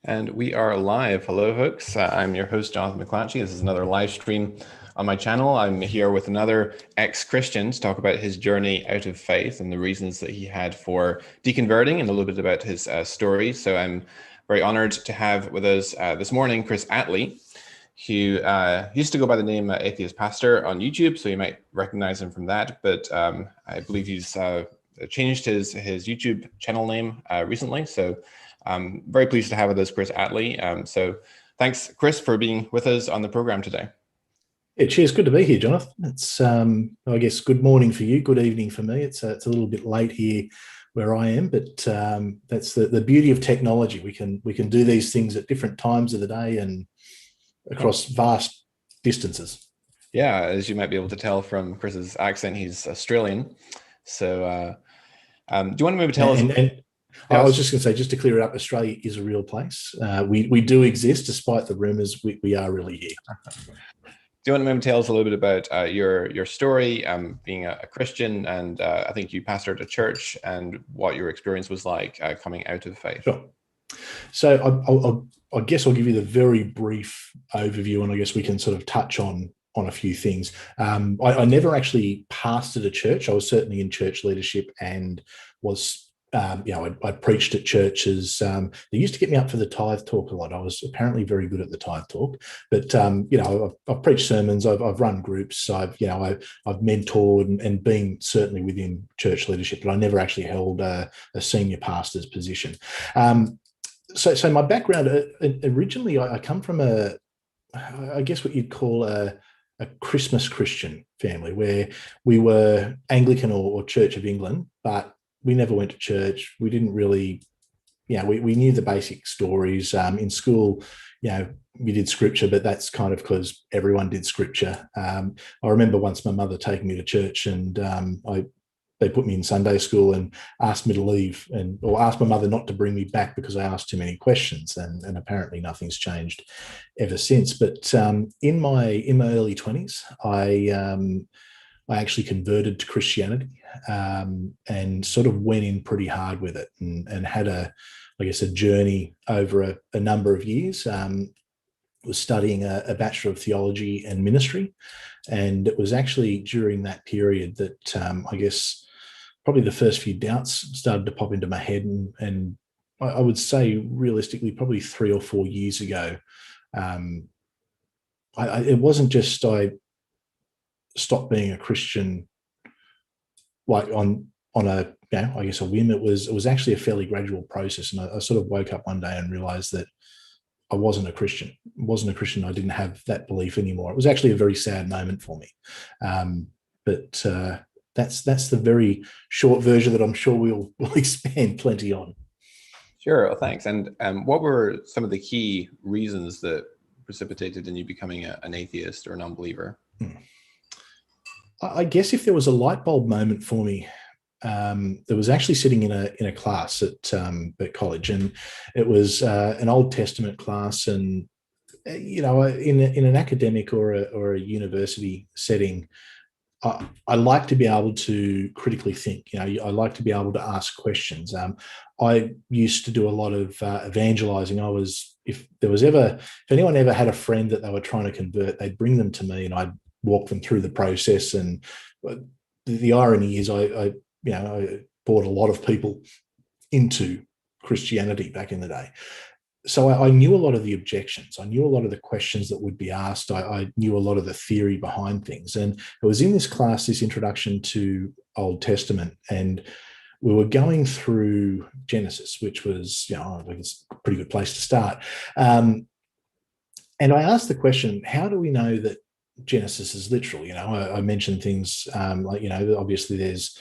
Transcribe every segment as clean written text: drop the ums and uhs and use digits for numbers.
And we are live. Hello, folks. I'm your host, Jonathan McClatchy. This is another live stream on my channel. I'm here with another ex-Christian to talk about his journey out of faith and the reasons that he had for deconverting and a little bit about his story. So I'm very honored to have with us this morning Chris Atlee, who used to go by the name Atheist Pastor on YouTube, so you might recognize him from that. But I believe he's changed his YouTube channel name recently. So I'm very pleased to have with us Chris Atlee. So thanks, Chris, for being with us on the program today. Yeah, cheers. Good to be here, Jonathan. It's, I guess, good morning for you, good evening for me. It's a little bit late here where I am, but that's the beauty of technology. We can do these things at different times of the day and across vast distances. Yeah, as you might be able to tell from Chris's accent, he's Australian. So do you want to maybe tell us? I was just going to say, just to clear it up, Australia is a real place. We do exist, despite the rumours. We are really here. Do you want to maybe tell us a little bit about your story, being a Christian, and I think you pastored a church, and what your experience was like coming out of faith? Sure. So I guess I'll give you the very brief overview, and I guess we can sort of touch on a few things. I never actually pastored a church. I was certainly in church leadership and was I preached at churches. They used to get me up for the tithe talk a lot. I was apparently very good at the tithe talk, but I've preached sermons. I've run groups. I've mentored and been certainly within church leadership, but I never actually held a senior pastor's position. So my background, originally I come from I guess what you'd call a Christmas Christian family, where we were Anglican or Church of England, but we never went to church. We didn't really, we knew the basic stories. In school, we did scripture, but that's kind of because everyone did scripture. I remember once my mother taking me to church, and they put me in Sunday school and asked me to leave, or asked my mother not to bring me back because I asked too many questions, and apparently nothing's changed ever since. But in my early 20s, I actually converted to Christianity and sort of went in pretty hard with it and had a journey over a number of years. Was studying a Bachelor of Theology and Ministry. And it was actually during that period that I guess probably the first few doubts started to pop into my head. And I would say realistically, probably 3 or 4 years ago, it wasn't just I stopped being a Christian like on a a whim. It was actually a fairly gradual process, and I sort of woke up one day and realized that I wasn't a Christian. I didn't have that belief anymore. It was actually a very sad moment for me, but that's the very short version that I'm sure we'll expand plenty on. Sure, well, thanks. And what were some of the key reasons that precipitated in you becoming an atheist or a non-believer? I guess if there was a light bulb moment for me, there was actually sitting in a class at college, and it was an Old Testament class, and in an academic or a university setting, I like to be able to critically think. I like to be able to ask questions. I used to do a lot of evangelizing. If anyone ever had a friend that they were trying to convert, they'd bring them to me, and I'd walk them through the process. And the irony is I brought a lot of people into Christianity back in the day. So I knew a lot of the objections. I knew a lot of the questions that would be asked. I knew a lot of the theory behind things. And it was in this class, this introduction to Old Testament, and we were going through Genesis, which was, I think it's a pretty good place to start. And I asked the question, how do we know that Genesis is literal? I mentioned things like, obviously there's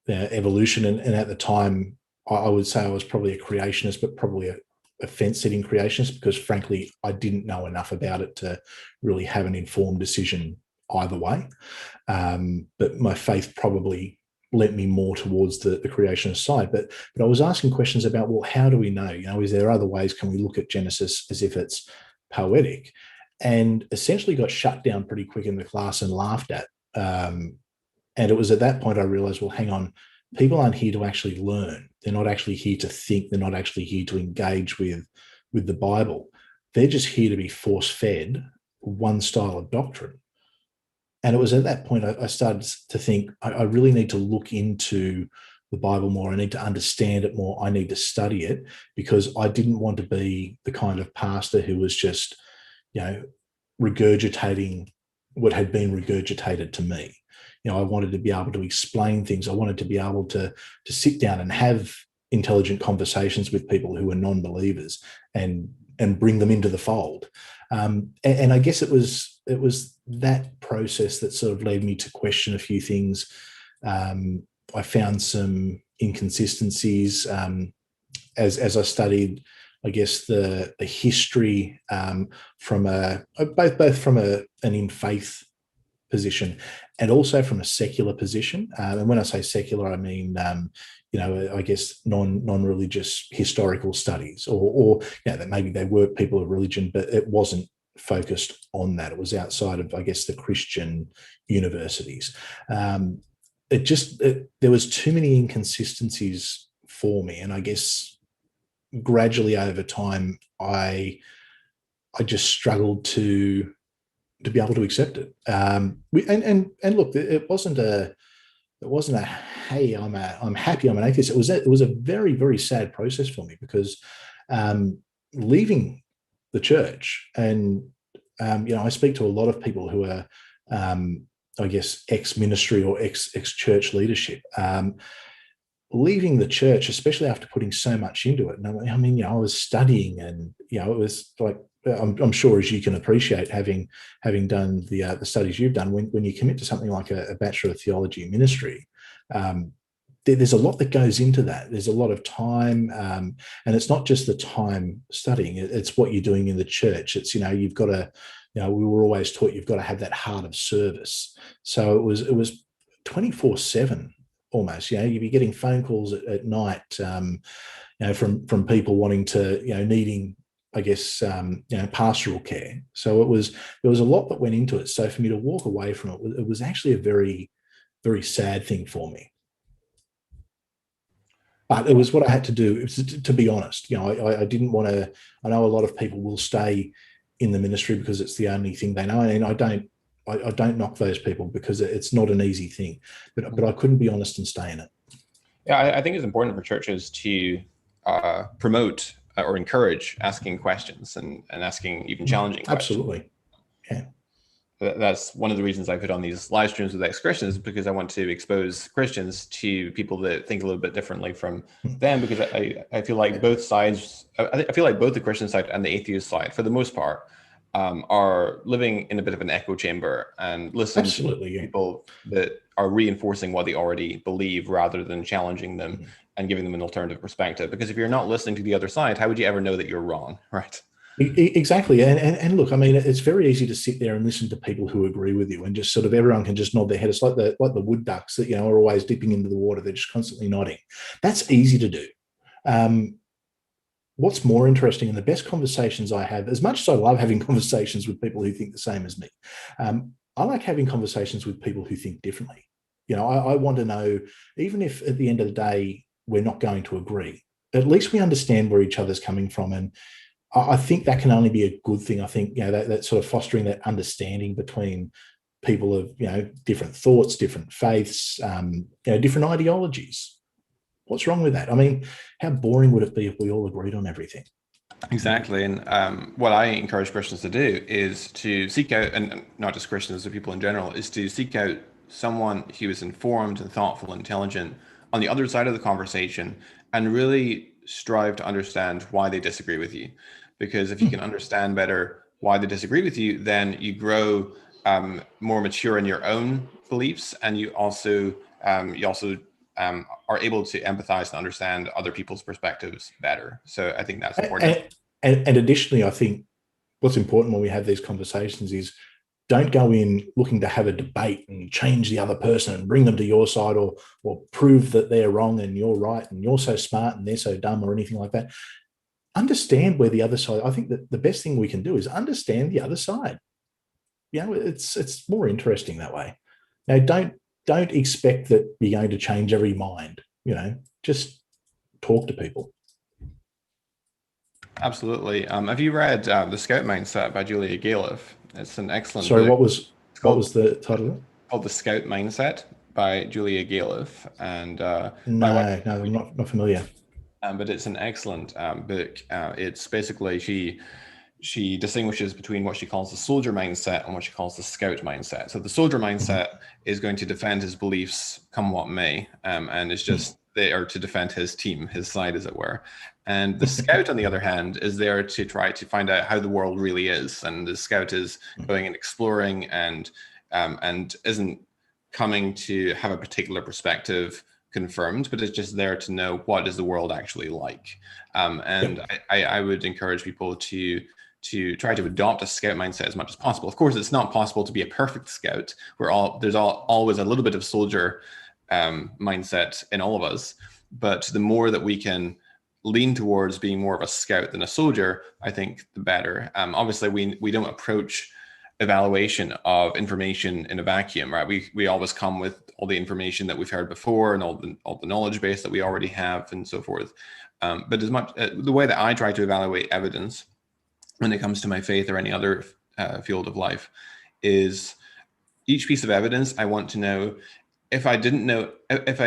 evolution, and at the time I would say I was probably a creationist, but probably a fence-sitting creationist, because frankly I didn't know enough about it to really have an informed decision either way. But my faith probably lent me more towards the creationist side. But I was asking questions about, well, how do we know? Is there other ways? Can we look at Genesis as if it's poetic? And essentially got shut down pretty quick in the class and laughed at. And it was at that point I realized, well, hang on, people aren't here to actually learn. They're not actually here to think. They're not actually here to engage with with the Bible. They're just here to be force-fed one style of doctrine. And it was at that point I started to think, I really need to look into the Bible more. I need to understand it more. I need to study it, because I didn't want to be the kind of pastor who was just, regurgitating what had been regurgitated to me. I wanted to be able to explain things. I wanted to be able to sit down and have intelligent conversations with people who are non-believers and bring them into the fold. And I guess it was that process that sort of led me to question a few things. I found some inconsistencies as I studied, I guess, the history from both from an in faith position and also from a secular position. And when I say secular, I mean I guess non-religious historical studies, or that maybe they were people of religion, but it wasn't focused on that. It was outside of, I guess, the Christian universities. There was too many inconsistencies for me, and I guess gradually over time, I just struggled to be able to accept it. And look, it wasn't a hey, I'm happy I'm an atheist. It was a very, very sad process for me, because leaving the church, and I speak to a lot of people who are I guess ex-ministry or ex-church leadership. Leaving the church, especially after putting so much into it. And I mean, I was studying, and it was like, I'm sure, as you can appreciate, having done the studies you've done, when you commit to something like a Bachelor of Theology in Ministry, there's a lot that goes into that. There's a lot of time, and it's not just the time studying. It's what you're doing in the church. It's you've got to, we were always taught you've got to have that heart of service. So it was 24/7 almost. You'd be getting phone calls at night, from people wanting to, needing, I guess, pastoral care. So there was a lot that went into it. So for me to walk away from it was actually a very, very sad thing for me. But it was what I had to do. It was to be honest. I didn't want to. I know a lot of people will stay in the ministry because it's the only thing they know, and I don't knock those people, because it's not an easy thing. But I couldn't be honest and stay in it. Yeah, I think it's important for churches to promote or encourage asking questions and asking even challenging questions. Absolutely. Yeah. That's one of the reasons I put on these live streams with ex-Christians, because I want to expose Christians to people that think a little bit differently from them, because I feel like both sides, I feel like both the Christian side and the atheist side, for the most part, are living in a bit of an echo chamber and listening to people that are reinforcing what they already believe rather than challenging them and giving them an alternative perspective. Because if you're not listening to the other side, how would you ever know that you're wrong, right? Exactly. And look, I mean, it's very easy to sit there and listen to people who agree with you, and just sort of everyone can just nod their head. It's like the wood ducks that, are always dipping into the water. They're just constantly nodding. That's easy to do. What's more interesting, and the best conversations I have, as much as I love having conversations with people who think the same as me, I like having conversations with people who think differently. I want to know, even if at the end of the day we're not going to agree, at least we understand where each other's coming from. And I think that can only be a good thing. I think, that sort of fostering that understanding between people of, different thoughts, different faiths, different ideologies. What's wrong with that? I mean, how boring would it be if we all agreed on everything? Exactly. And what I encourage Christians to do is to seek out, and not just Christians, but people in general, is to seek out someone who is informed and thoughtful and intelligent on the other side of the conversation, and really strive to understand why they disagree with you. Because if you can understand better why they disagree with you, then you grow more mature in your own beliefs, and you also are able to empathize and understand other people's perspectives better. So I think that's important. And additionally, I think what's important when we have these conversations is, don't go in looking to have a debate and change the other person and bring them to your side, or prove that they're wrong and you're right and you're so smart and they're so dumb, or anything like that. Understand where the other side. I think that the best thing we can do is understand the other side. It's more interesting that way. Now, don't expect that you're going to change every mind. Just talk to people. Absolutely. Have you read The Scout Mindset by Julia Galef? It's an excellent Sorry, book. It's what called was the title of it? The Scout Mindset by Julia Galef, and my wife. No, I'm not familiar. But it's an excellent book. It's basically she distinguishes between what she calls the soldier mindset and what she calls the scout mindset. So the soldier mindset is going to defend his beliefs come what may, and it's just there to defend his team, his side, as it were. And the scout, on the other hand, is there to try to find out how the world really is. And the scout is going and exploring and isn't coming to have a particular perspective confirmed, but it's just there to know what is the world actually like. And I would encourage people to try to adopt a scout mindset as much as possible. Of course, it's not possible to be a perfect scout. There's always a little bit of soldier mindset in all of us, but the more that we can lean towards being more of a scout than a soldier, I think the better. Obviously, we don't approach evaluation of information in a vacuum, right? We always come with all the information that we've heard before and all the knowledge base that we already have and so forth. But as much the way that I try to evaluate evidence when it comes to my faith or any other field of life is each piece of evidence. I want to know if I didn't know if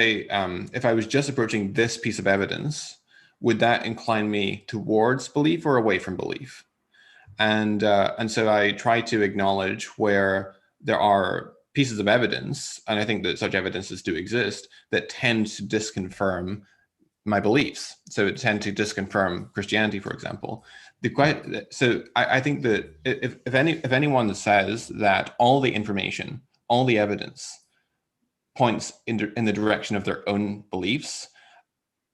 I was just approaching this piece of evidence, would that incline me towards belief or away from belief? And so I try to acknowledge where there are pieces of evidence, and I think that such evidences do exist, that tend to disconfirm my beliefs. So it tend to disconfirm Christianity, for example. So I think that if anyone says that all the information, all the evidence points in the direction of their own beliefs,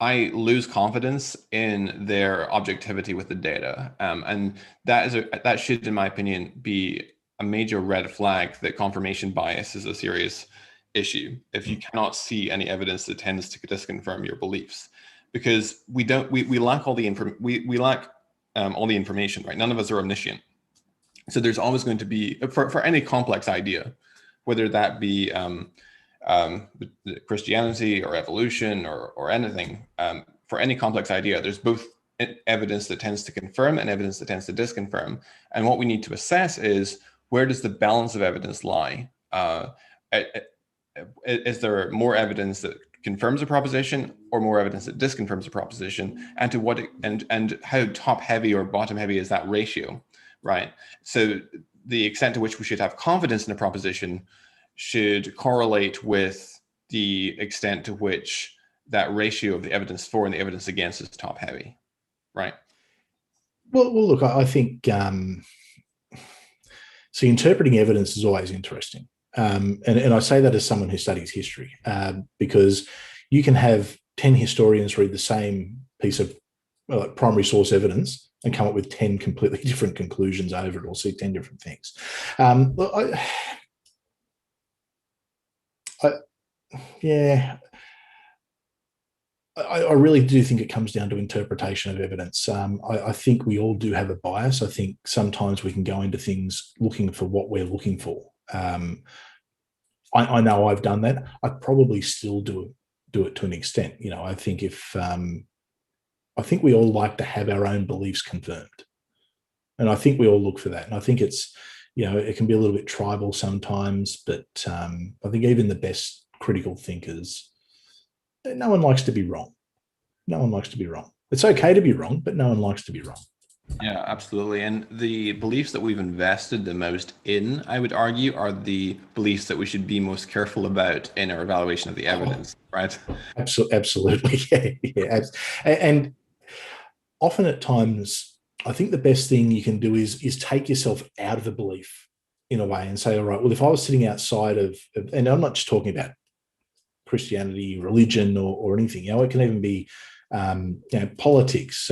I lose confidence in their objectivity with the data, and that should, in my opinion, be a major red flag that confirmation bias is a serious issue. If you cannot see any evidence that tends to disconfirm your beliefs, because we lack all the all the information, right? None of us are omniscient, so there's always going to be for any complex idea, whether that be Christianity or evolution or anything, for any complex idea, there's both evidence that tends to confirm and evidence that tends to disconfirm. And what we need to assess is, where does the balance of evidence lie? Is there more evidence that confirms a proposition or more evidence that disconfirms a proposition? And to what and how top heavy or bottom heavy is that ratio, right? So the extent to which we should have confidence in a proposition should correlate with the extent to which that ratio of the evidence for and the evidence against is top heavy, right? Well, look, I think see, interpreting evidence is always interesting, and I say that as someone who studies history, because you can have 10 historians read the same piece of primary source evidence and come up with 10 completely different conclusions over it, or see 10 different things. I really do think it comes down to interpretation of evidence. I think we all do have a bias. I think sometimes we can go into things looking for what we're looking for. I know I've done that. I probably still do it to an extent. I think I think we all like to have our own beliefs confirmed, and I think we all look for that. And I think it's it can be a little bit tribal sometimes, but I think even the best critical thinkers, no one likes to be wrong. No one likes to be wrong. It's okay to be wrong, but no one likes to be wrong. Yeah, absolutely. And the beliefs that we've invested the most in, I would argue, are the beliefs that we should be most careful about in our evaluation of the evidence, right? Absolutely. Yeah. And often at times, I think the best thing you can do is take yourself out of the belief in a way and say, all right, well, if I was sitting outside of, and I'm not just talking about Christianity, religion, or anything, it can even be politics,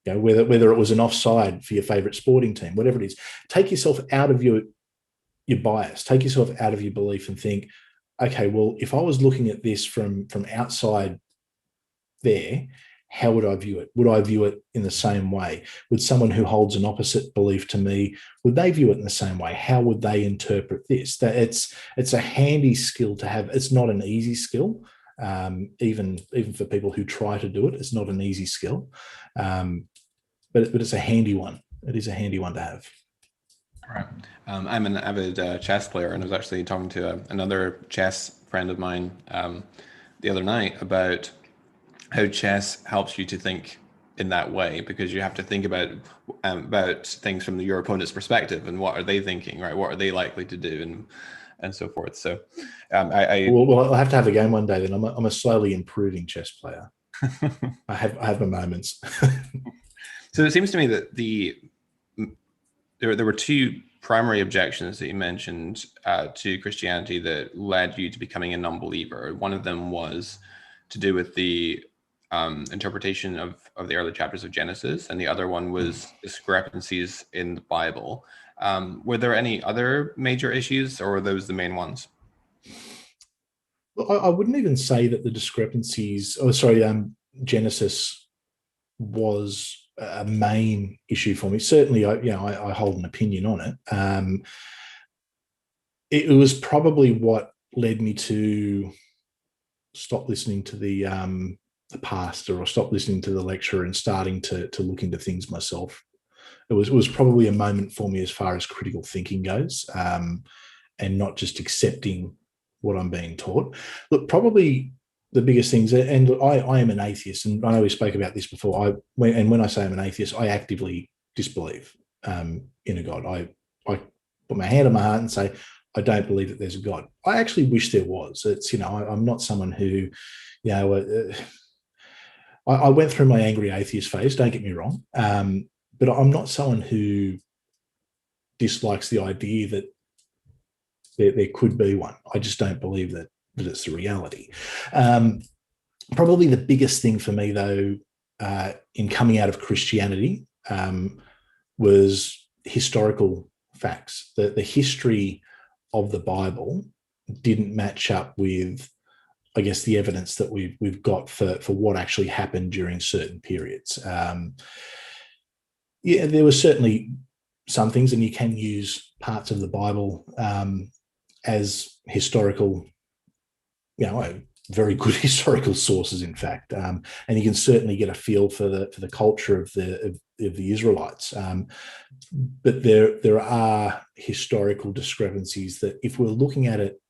whether it was an offside for your favorite sporting team, whatever it is. Take yourself out of your bias, take yourself out of your belief and think, okay, well, if I was looking at this from outside there, how would I view it? Would I view it in the same way? Would someone who holds an opposite belief to me, would they view it in the same way? How would they interpret this? That it's a handy skill to have. It's not an easy skill, Even for people who try to do it, it's not an easy skill, but it's a handy one. It is a handy one to have. Right. I'm an avid chess player, and I was actually talking to another chess friend of mine the other night about how chess helps you to think in that way, because you have to think about things from your opponent's perspective, and what are they thinking, right? What are they likely to do, and so forth. So, well, I'll have to have a game one day. Then I'm a slowly improving chess player. I have my moments. So it seems to me that there were two primary objections that you mentioned to Christianity that led you to becoming a non-believer. One of them was to do with the interpretation of the early chapters of Genesis, and the other one was discrepancies in the Bible. Were there any other major issues, or were those the main ones? Well, I wouldn't even say that the discrepancies, Genesis was a main issue for me. Certainly, I hold an opinion on it. It was probably what led me to stop listening to the pastor, or stop listening to the lecturer, and starting to look into things myself. It was probably a moment for me as far as critical thinking goes, and not just accepting what I'm being taught. Look, probably the biggest things, and I am an atheist, and I know we spoke about this before. When I say I'm an atheist, I actively disbelieve in a God. I put my hand on my heart and say, I don't believe that there's a God. I actually wish there was. It's, I'm not someone who, I went through my angry atheist phase, don't get me wrong, but I'm not someone who dislikes the idea that there could be one. I just don't believe that it's the reality. Probably the biggest thing for me, though, in coming out of Christianity, was historical facts. The history of the Bible didn't match up with, I guess, the evidence that we've got for what actually happened during certain periods. There were certainly some things, and you can use parts of the Bible as historical, very good historical sources, in fact, and you can certainly get a feel for the culture of the Israelites. But there are historical discrepancies that, if we're looking at it,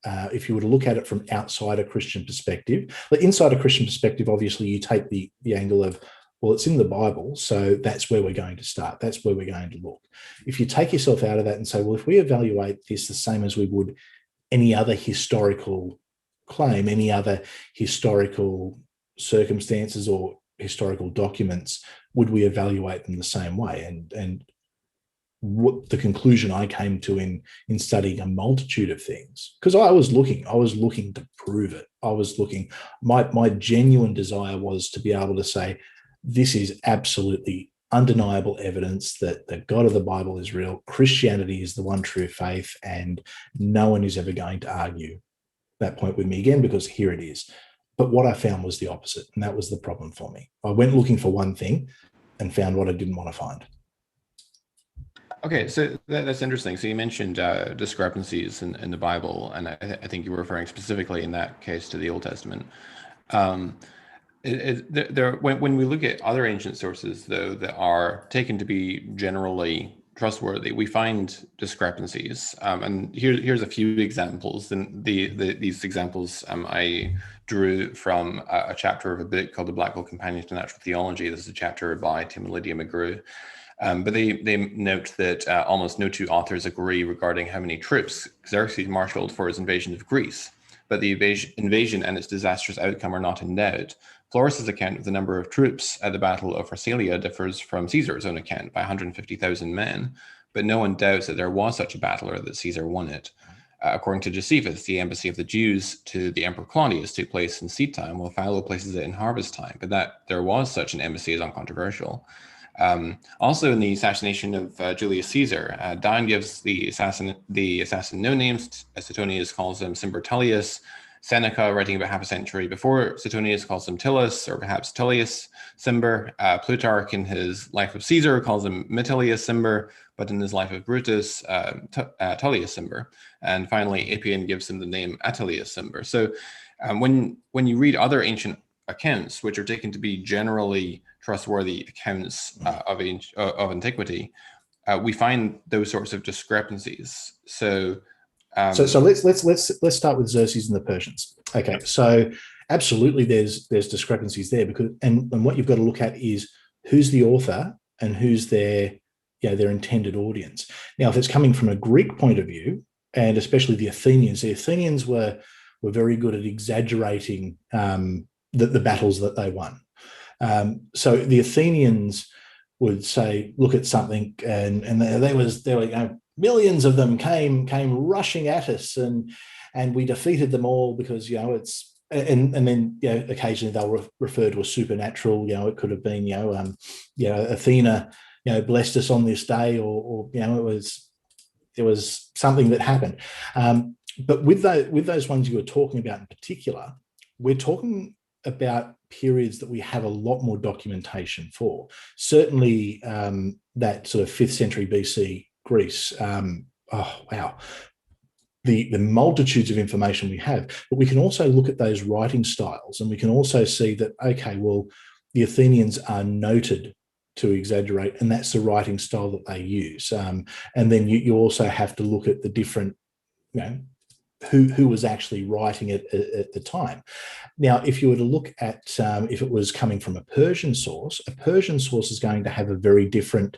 if you were to look at it from outside a Christian perspective, but inside a Christian perspective, obviously you take the angle of, well, it's in the Bible, so that's where we're going to start. That's where we're going to look. If you take yourself out of that and say, well, if we evaluate this the same as we would any other historical claim, any other historical circumstances or historical documents, would we evaluate them the same way? And what the conclusion I came to in studying a multitude of things, because I was looking to prove it. I was looking, my genuine desire was to be able to say, this is absolutely undeniable evidence that the God of the Bible is real. Christianity is the one true faith, and no one is ever going to argue that point with me again, because here it is. But what I found was the opposite, and that was the problem for me. I went looking for one thing and found what I didn't want to find. Okay, so that's interesting. So you mentioned discrepancies in the Bible, and I think you were referring specifically in that case to the Old Testament. When we look at other ancient sources, though, that are taken to be generally trustworthy, we find discrepancies. And here's a few examples. And these examples I drew from a chapter of a book called The Black Hole Companion to Natural Theology. This is a chapter by Tim and Lydia McGrew. But they note that almost no two authors agree regarding how many troops Xerxes marshaled for his invasion of Greece. But the invasion and its disastrous outcome are not in doubt. Florus's account of the number of troops at the Battle of Pharsalia differs from Caesar's own account by 150,000 men, but no one doubts that there was such a battle or that Caesar won it. According to Josephus, the embassy of the Jews to the Emperor Claudius took place in seed time, while Philo places it in harvest time, but that there was such an embassy is uncontroversial. Also, in the assassination of Julius Caesar, Dion gives the assassin no names. Suetonius calls him Cimber Tullius. Seneca, writing about half a century before Suetonius, calls him Tullus, or perhaps Tullius Cimber. Plutarch, in his Life of Caesar, calls him Metilius Cimber, but in his Life of Brutus, Tullius Cimber. And finally, Appian gives him the name Atelius Cimber. So When you read other ancient accounts, which are taken to be generally trustworthy accounts of antiquity, we find those sorts of discrepancies. So let's start with Xerxes and the Persians. Okay, so absolutely, there's discrepancies there, because and what you've got to look at is who's the author and who's their intended audience. Now, if it's coming from a Greek point of view, and especially the Athenians were very good at exaggerating the battles that they won. So the Athenians would say, look at something, and there were millions of them came rushing at us, and we defeated them all because it's. And then occasionally they'll refer to a supernatural. It could have been Athena blessed us on this day, or there was something that happened. But with those ones you were talking about in particular, we're talking about periods that we have a lot more documentation for. Certainly that sort of 5th century BC Greece. Oh, wow. The multitudes of information we have, but we can also look at those writing styles, and we can also see that, okay, well, the Athenians are noted to exaggerate, and that's the writing style that they use. And then you also have to look at the different, who was actually writing it at the time. Now, if you were to look at if it was coming from a Persian source is going to have a very different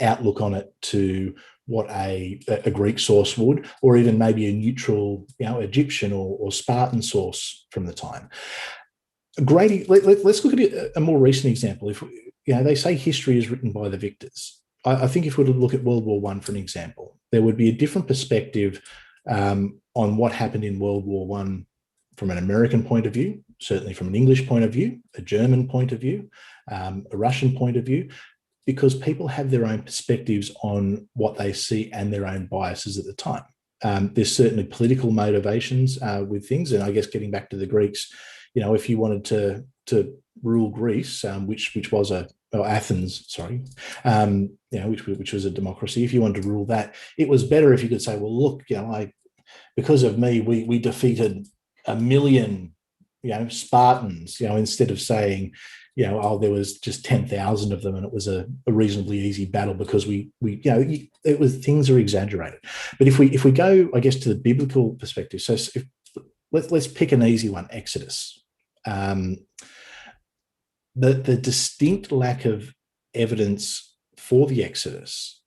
outlook on it to what a Greek source would, or even maybe a neutral, Egyptian or Spartan source from the time. Grady, let's look at a more recent example. If they say history is written by the victors, I think if we were to look at World War I for an example, there would be a different perspective on what happened in World War I from an American point of view, certainly from an English point of view, a German point of view, a Russian point of view, because people have their own perspectives on what they see and their own biases at the time. There's certainly political motivations with things, and I guess getting back to the Greeks, if you wanted to rule Greece, which was Athens, sorry, which was a democracy. If you wanted to rule that, it was better if you could say, well, look, because of me, we defeated 1 million, Spartans, instead of saying, there was just 10,000 of them and it was a reasonably easy battle because it was, things are exaggerated. But if we go, I guess, to the biblical perspective, so let's pick an easy one, Exodus. The distinct lack of evidence for the Exodus,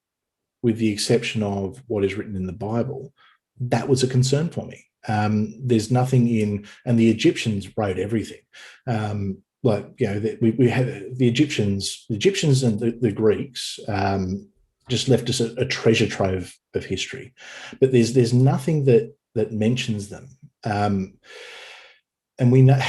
with the exception of what is written in the Bible, that was a concern for me. There's nothing in, and the Egyptians wrote everything. We have the Egyptians and the Greeks just left us a treasure trove of history, but there's nothing that mentions them. And we know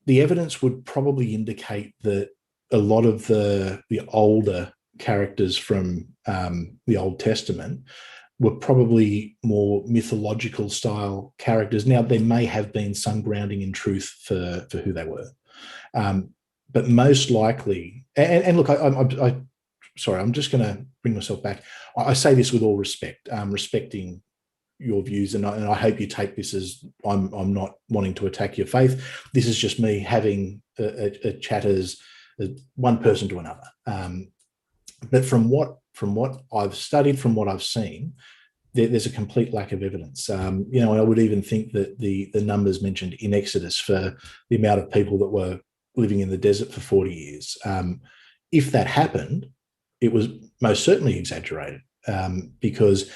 the evidence would probably indicate that a lot of the older characters from the Old Testament were probably more mythological style characters. Now, there may have been some grounding in truth for who they were. But most likely, and look, I'm just going to bring myself back. I say this with all respect, respecting your views, and I hope you take this as I'm not wanting to attack your faith. This is just me having a chat as one person to another. But from what I've studied, from what I've seen, there's a complete lack of evidence. I would even think that the numbers mentioned in Exodus for the amount of people that were living in the desert for 40 years, if that happened, it was most certainly exaggerated, because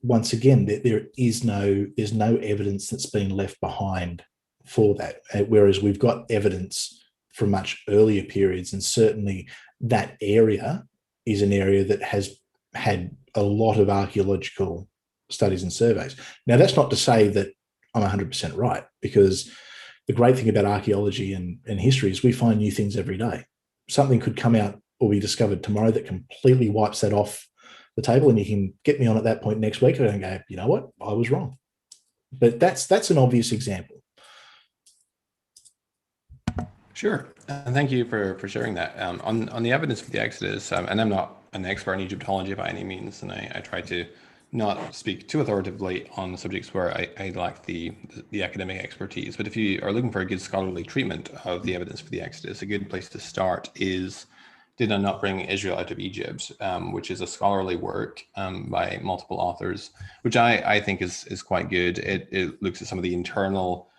once again, there's no evidence that's been left behind for that. Whereas we've got evidence from much earlier periods, and certainly that area is an area that has had a lot of archaeological studies and surveys. Now, that's not to say that I'm 100% right, because the great thing about archaeology and history is we find new things every day. Something could come out or be discovered tomorrow that completely wipes that off the table, and you can get me on at that point next week and go, you know what, I was wrong. But that's an obvious example. Sure. Thank you for sharing that. On the evidence for the Exodus, and I'm not an expert in Egyptology by any means, and I try to not speak too authoritatively on subjects where I lack the academic expertise, but if you are looking for a good scholarly treatment of the evidence for the Exodus, a good place to start is Did I Not Bring Israel Out of Egypt, which is a scholarly work by multiple authors, which I think is quite good. It looks at some of the internal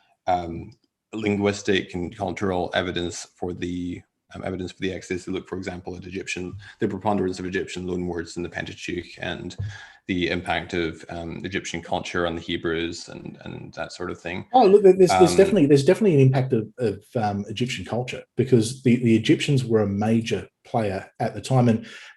linguistic and cultural evidence for the Exodus. They look, for example, at the preponderance of Egyptian loanwords in the Pentateuch, and the impact of Egyptian culture on the Hebrews and that sort of thing. Oh, look, there's definitely an impact of Egyptian culture, because the Egyptians were a major player at the time,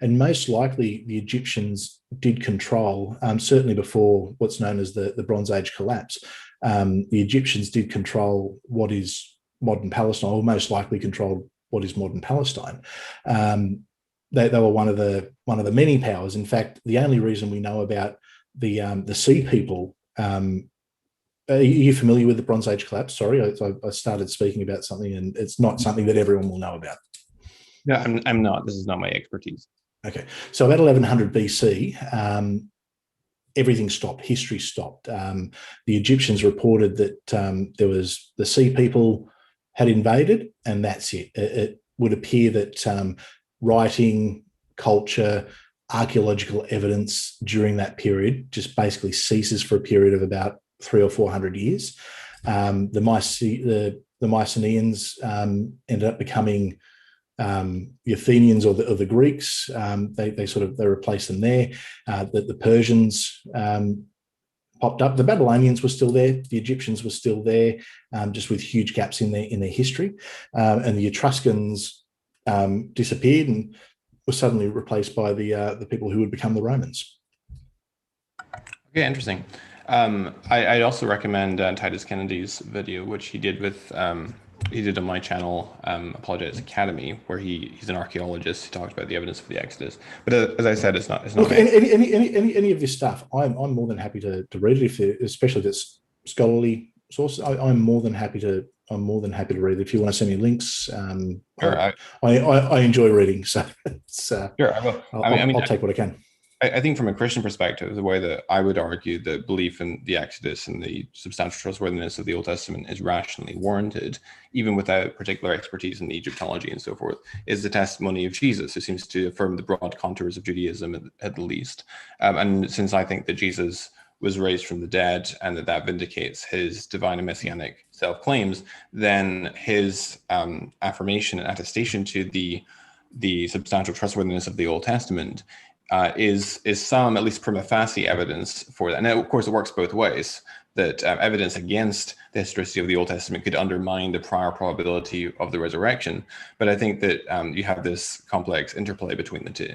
and most likely the Egyptians did control, certainly before what's known as the Bronze Age collapse. The Egyptians did control what is modern Palestine, or most likely controlled what is modern Palestine. They were one of the many powers. In fact, the only reason we know about the Sea People. Are you familiar with the Bronze Age collapse? Sorry, I started speaking about something, and it's not something that everyone will know about. No, I'm not. This is not my expertise. Okay, so at 1100 BC, everything stopped. History stopped. The Egyptians reported that there was the Sea People had invaded, and that's it. It would appear that writing, culture, archaeological evidence during that period just basically ceases for a period of about 300 or 400 years. The Mycenaeans ended up becoming the Athenians or the Greeks. They replaced them there. The Persians popped up. The Babylonians were still there. The Egyptians were still there, just with huge gaps in their history. And the Etruscans disappeared and were suddenly replaced by the people who would become the Romans. Okay, interesting. I'd also recommend Titus Kennedy's video, which he did on my channel, Apologetics Academy, where he's an archaeologist who talked about the evidence for the Exodus. But as I said, it's not. Look, any of this stuff, I'm more than happy to read it, especially if it's scholarly sources. I'm more than happy to read it. If you want to send me links, sure, I enjoy reading, so sure, I will. I'll take what I can. I think from a Christian perspective, the way that I would argue that belief in the Exodus and the substantial trustworthiness of the Old Testament is rationally warranted, even without particular expertise in Egyptology and so forth, is the testimony of Jesus, who seems to affirm the broad contours of Judaism at the least. And since I think that Jesus was raised from the dead and that vindicates his divine and messianic self-claims, then his affirmation and attestation to the substantial trustworthiness of the Old Testament is some, at least prima facie, evidence for that. And of course, it works both ways, that evidence against the historicity of the Old Testament could undermine the prior probability of the resurrection. But I think that you have this complex interplay between the two.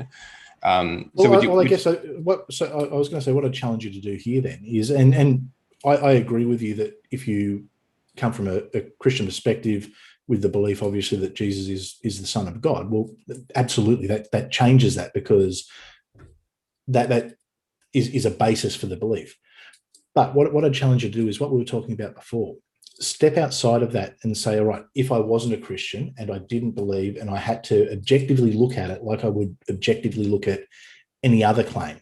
I was going to say, what I'd challenge you to do here then is, and I agree with you that if you come from a Christian perspective with the belief, obviously, that Jesus is the Son of God, well, absolutely, that changes that, because that is a basis for the belief. But what I'd challenge you to do is what we were talking about before. Step outside of that and say, all right, if I wasn't a Christian and I didn't believe, and I had to objectively look at it like I would objectively look at any other claim,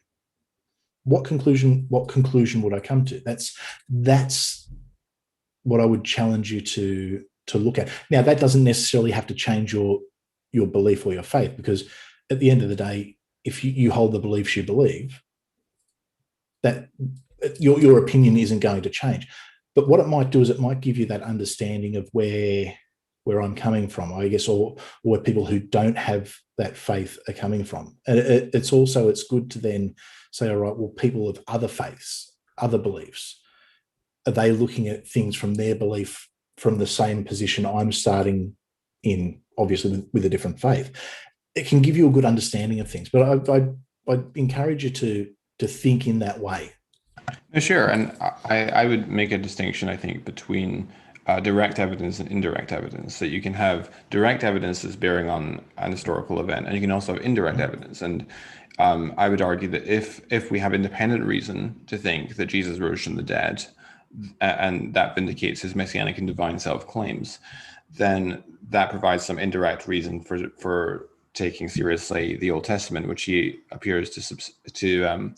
what conclusion would I come to? That's what I would challenge you to look at. Now, that doesn't necessarily have to change your belief or your faith, because at the end of the day, if you hold the beliefs you believe, that your opinion isn't going to change. But what it might do is it might give you that understanding of where I'm coming from, I guess, or where people who don't have that faith are coming from. And it's good to then say, all right, well, people of other faiths, other beliefs, are they looking at things from their belief, from the same position I'm starting in, obviously with a different faith? It can give you a good understanding of things, but I'd encourage you to think in that way. Sure, and I would make a distinction, I think, between direct evidence and indirect evidence. That you can have direct evidence that's bearing on an historical event, and you can also have indirect evidence. And I would argue that if we have independent reason to think that Jesus rose from the dead, and that vindicates his messianic and divine self-claims, then that provides some indirect reason for taking seriously the Old Testament, which he appears to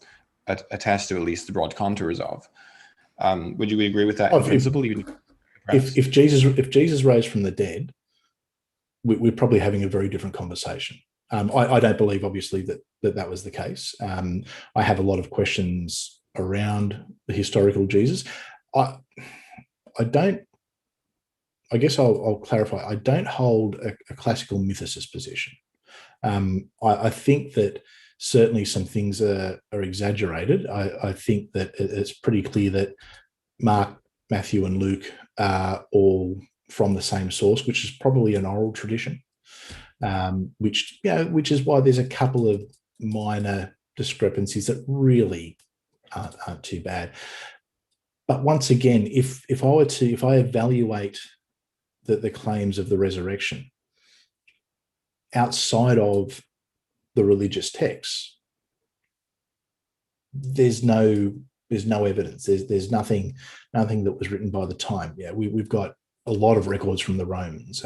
attest to at least the broad contours of. Would you agree with that Oh, in principle? If Jesus rose from the dead, we're probably having a very different conversation. I don't believe, obviously, that was the case. I have a lot of questions around the historical Jesus. I don't. I guess I'll clarify. I don't hold a classical mythicist position. I think that certainly some things are exaggerated. I think that it's pretty clear that Mark, Matthew, and Luke are all from the same source, which is probably an oral tradition, which is why there's a couple of minor discrepancies that really aren't too bad. But once again, if I evaluate the claims of the resurrection outside of the religious texts, there's no evidence. There's nothing that was written by the time. Yeah, we've got a lot of records from the Romans.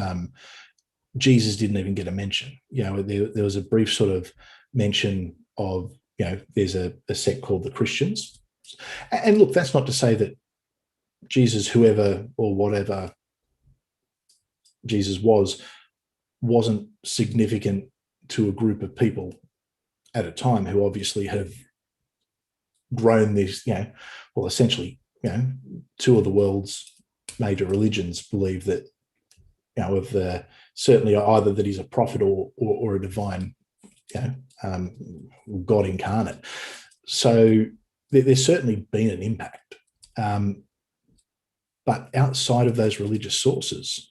Jesus didn't even get a mention. There was a brief sort of mention of, there's a sect called the Christians. And look, that's not to say that Jesus, whoever or whatever Jesus wasn't significant to a group of people at a time who obviously have grown this, essentially, two of the world's major religions believe that, certainly either that he's a prophet or a divine, God incarnate. So there's certainly been an impact. But outside of those religious sources,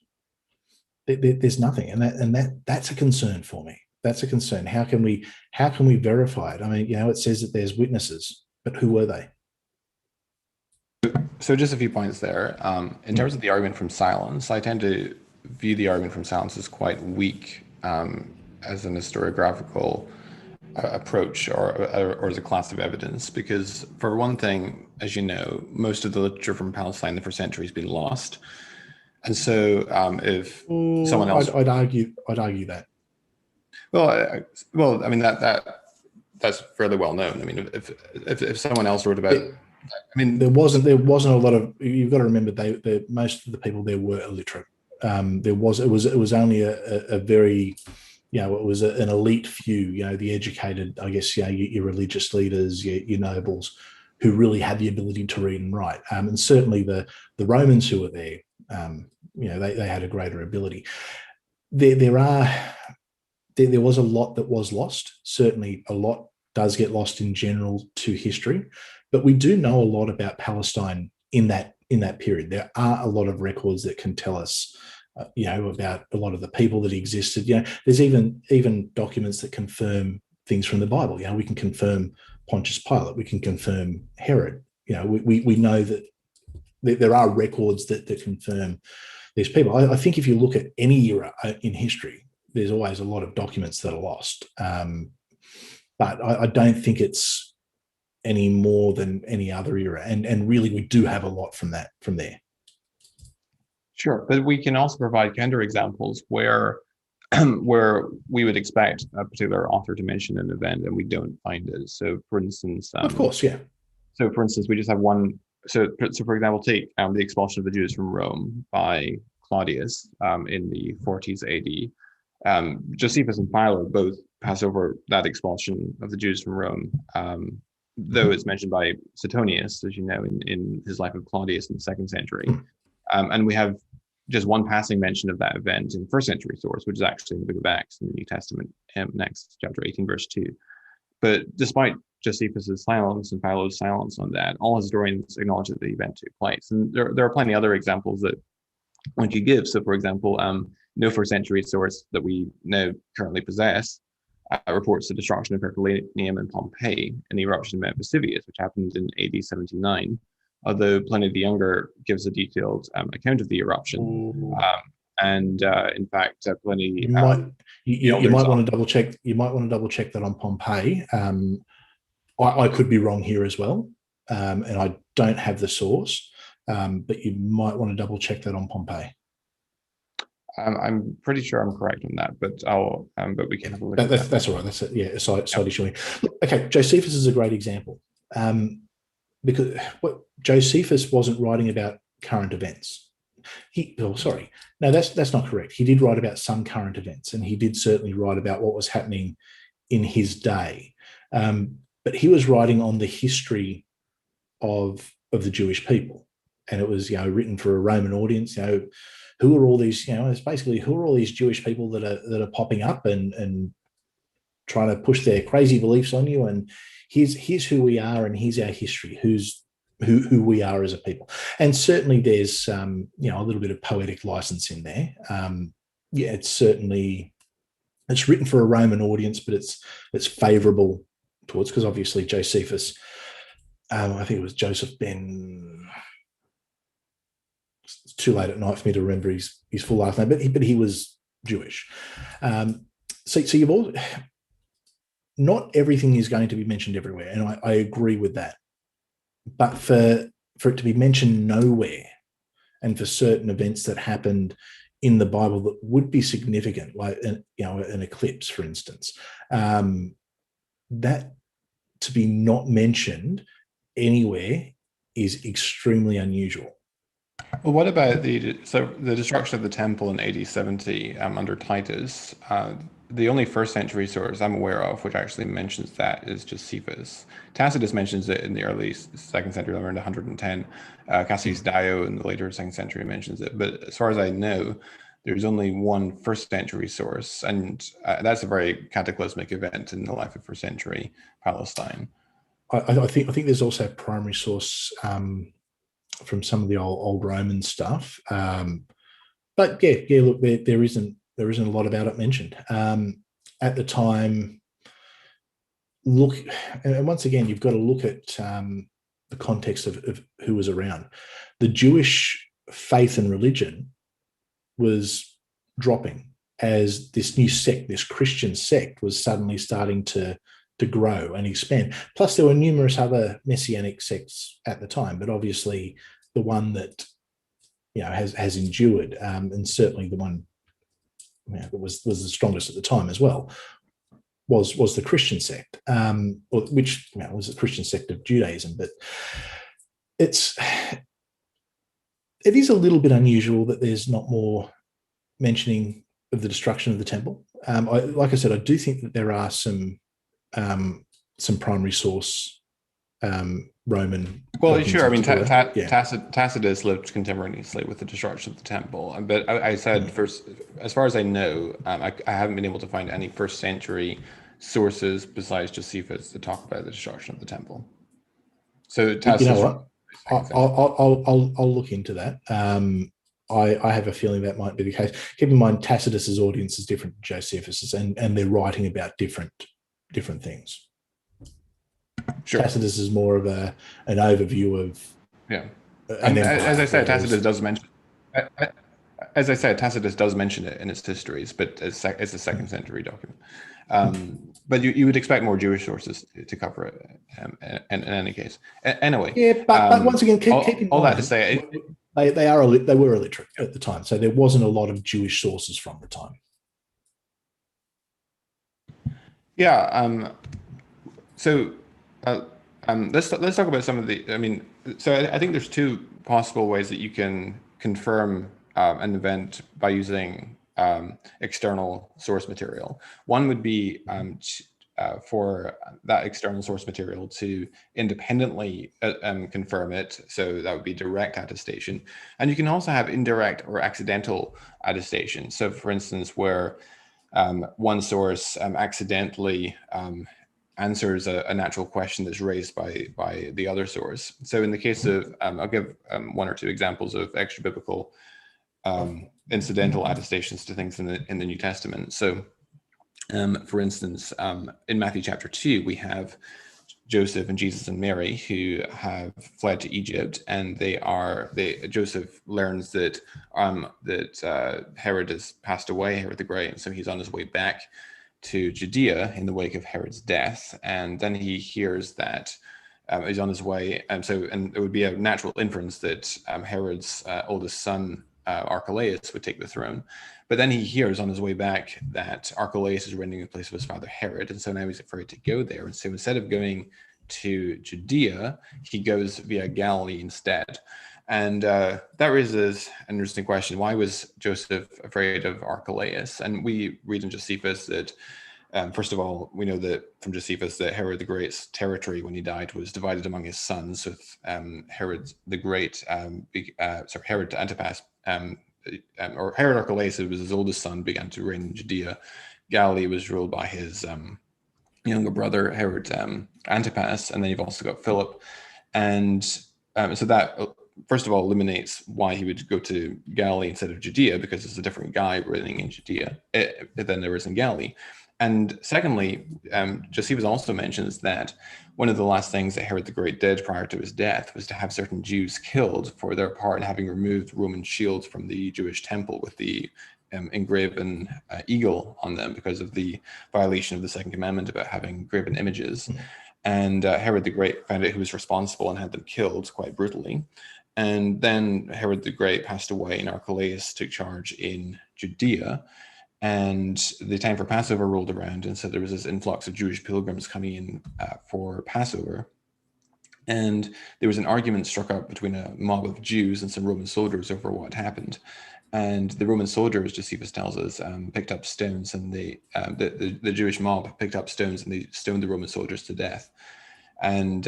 there's nothing, and that's a concern for me. That's a concern. How can we verify it? I mean, it says that there's witnesses, but who were they? So just a few points there. In terms of the argument from silence, I tend to view the argument from silence as quite weak as an historiographical approach or as a class of evidence, because for one thing, as you know, most of the literature from Palestine in the first century has been lost. And so if someone else... I'd argue that. Well, I mean, that's fairly well known. I mean, if someone else wrote about it, I mean, there wasn't a lot of... You've got to remember, most of the people there were illiterate. It was only a very... it was an elite few, the educated, I guess, your religious leaders, your nobles, who really had the ability to read and write. And certainly the Romans who were there, they had a greater ability. There was a lot that was lost. Certainly a lot does get lost in general to history, but we do know a lot about Palestine in that period. There are a lot of records that can tell us about a lot of the people that existed. There's even documents that confirm things from the Bible. We can confirm Pontius Pilate. We can confirm Herod. We know that there are records that confirm these people. I think if you look at any era in history, there's always a lot of documents that are lost. But I don't think it's any more than any other era. And really, we do have a lot from there. Sure, but we can also provide counterexamples where we would expect a particular author to mention an event and we don't find it. So, for instance, of course, yeah. So, for instance, we just have one. So for example, take the expulsion of the Jews from Rome by Claudius in the 40s AD. Josephus and Philo both pass over that expulsion of the Jews from Rome, though it's mentioned by Suetonius, as you know, in his Life of Claudius in the 2nd century. And we have just one passing mention of that event in the 1st century source, which is actually in the book of Acts in the New Testament, Acts chapter 18, verse 2. But despite Josephus's silence and Philo's silence on that, all historians acknowledge that the event took place. And there are plenty of other examples that one could give. So, for example, no 1st century source that we now currently possess reports the destruction of Herculaneum and Pompeii and the eruption of Mount Vesuvius, which happened in AD 79. Although Pliny the Younger gives a detailed account of the eruption, in fact, Pliny you might want to double check. You might want to double check that on Pompeii. I could be wrong here as well, and I don't have the source, but you might want to double check that on Pompeii. I'm pretty sure I'm correct on that, but but we can have a look. That's all right. That's a side issue. Okay, Josephus is a great example. Because what Josephus wasn't writing about current events. No, that's not correct. He did write about some current events, and he did certainly write about what was happening in his day. But he was writing on the history of the Jewish people, and it was written for a Roman audience. Who are all these? It's basically who are all these Jewish people that are popping up and trying to push their crazy beliefs on you, and here's who we are, and here's our history, who we are as a people. And certainly there's a little bit of poetic license in there. It's written for a Roman audience, but it's favorable towards, because obviously Josephus, I think it was Joseph Ben. It's too late at night for me to remember his full last name, but he was Jewish. So you've all, not everything is going to be mentioned everywhere, and I agree with that. But for it to be mentioned nowhere, and for certain events that happened in the Bible that would be significant, like an eclipse, for instance, that to be not mentioned anywhere is extremely unusual. Well, what about the destruction of the temple in AD 70 under Titus? The only first century source I'm aware of which actually mentions that is Josephus. Tacitus mentions it in the early second century, around 110. Cassius Dio in the later second century mentions it. But as far as I know, there's only one first century source, and that's a very cataclysmic event in the life of first century Palestine. I think there's also a primary source from some of the old Roman stuff. But look, there isn't a lot about it mentioned. At the time, look, and once again, you've got to look at the context of who was around. The Jewish faith and religion was dropping as this new sect, this Christian sect, was suddenly starting to grow and expand. Plus, there were numerous other messianic sects at the time, but obviously the one that has endured, and certainly the one that was the strongest at the time as well, was the Christian sect, which was the Christian sect of Judaism. But it is a little bit unusual that there's not more mentioning of the destruction of the temple. Like I said, I do think that there are some primary source Roman. Well, sure. I mean, Tacitus lived contemporaneously with the destruction of the temple. But I said, first, as far as I know, I haven't been able to find any first century sources besides Josephus that talk about the destruction of the temple. So Tacitus, you know what? I'll look into that. I have a feeling that might be the case. Keep in mind, Tacitus's audience is different to Josephus's, and they're writing about different things. Sure. Tacitus is more of an overview of As I said, Tacitus does mention. As I said, Tacitus does mention it in its histories, but it's a second century document. But you would expect more Jewish sources to cover it in any case. Anyway. Yeah, but once again, keep in all mind, that to say, they were illiterate at the time, so there wasn't a lot of Jewish sources from the time. Yeah. So let's talk about some of the. I mean, so I think there's two possible ways that you can confirm an event by using external source material. One would be for that external source material to independently confirm it. So that would be direct attestation. And you can also have indirect or accidental attestation. So for instance, where one source accidentally answers a natural question that's raised by the other source. So in the case of, I'll give one or two examples of extrabiblical incidental attestations to things in the New Testament. So for instance, in Matthew chapter 2, we have Joseph and Jesus and Mary who have fled to Egypt, and Joseph learns that Herod has passed away, Herod the Great, and so he's on his way back to Judea in the wake of Herod's death. And then he hears that he's on his way, and it would be a natural inference that Herod's oldest son Archelaus would take the throne. But then he hears on his way back that Archelaus is reigning in place of his father Herod, and so now he's afraid to go there. And so instead of going to Judea, he goes via Galilee instead. And that raises an interesting question. Why was Joseph afraid of Archelaus? And we read in Josephus that, first of all, we know that from Josephus that Herod the Great's territory when he died was divided among his sons. So Herod the Great, Herod Antipas, or Herod Archelaus, who was his oldest son, began to reign in Judea. Galilee was ruled by his younger brother, Herod Antipas, and then you've also got Philip. And so that, first of all, eliminates why he would go to Galilee instead of Judea, because it's a different guy reigning in Judea than there is in Galilee. And secondly, Josephus also mentions that one of the last things that Herod the Great did prior to his death was to have certain Jews killed for their part in having removed Roman shields from the Jewish temple with the engraven eagle on them because of the violation of the second commandment about having graven images. And Herod the Great found out who was responsible and had them killed quite brutally. And then Herod the Great passed away, and Archelaus took charge in Judea. And the time for Passover rolled around, and so there was this influx of Jewish pilgrims coming in for Passover. And there was an argument struck up between a mob of Jews and some Roman soldiers over what happened. And the Roman soldiers, Josephus tells us, picked up stones, and the Jewish mob picked up stones and they stoned the Roman soldiers to death. And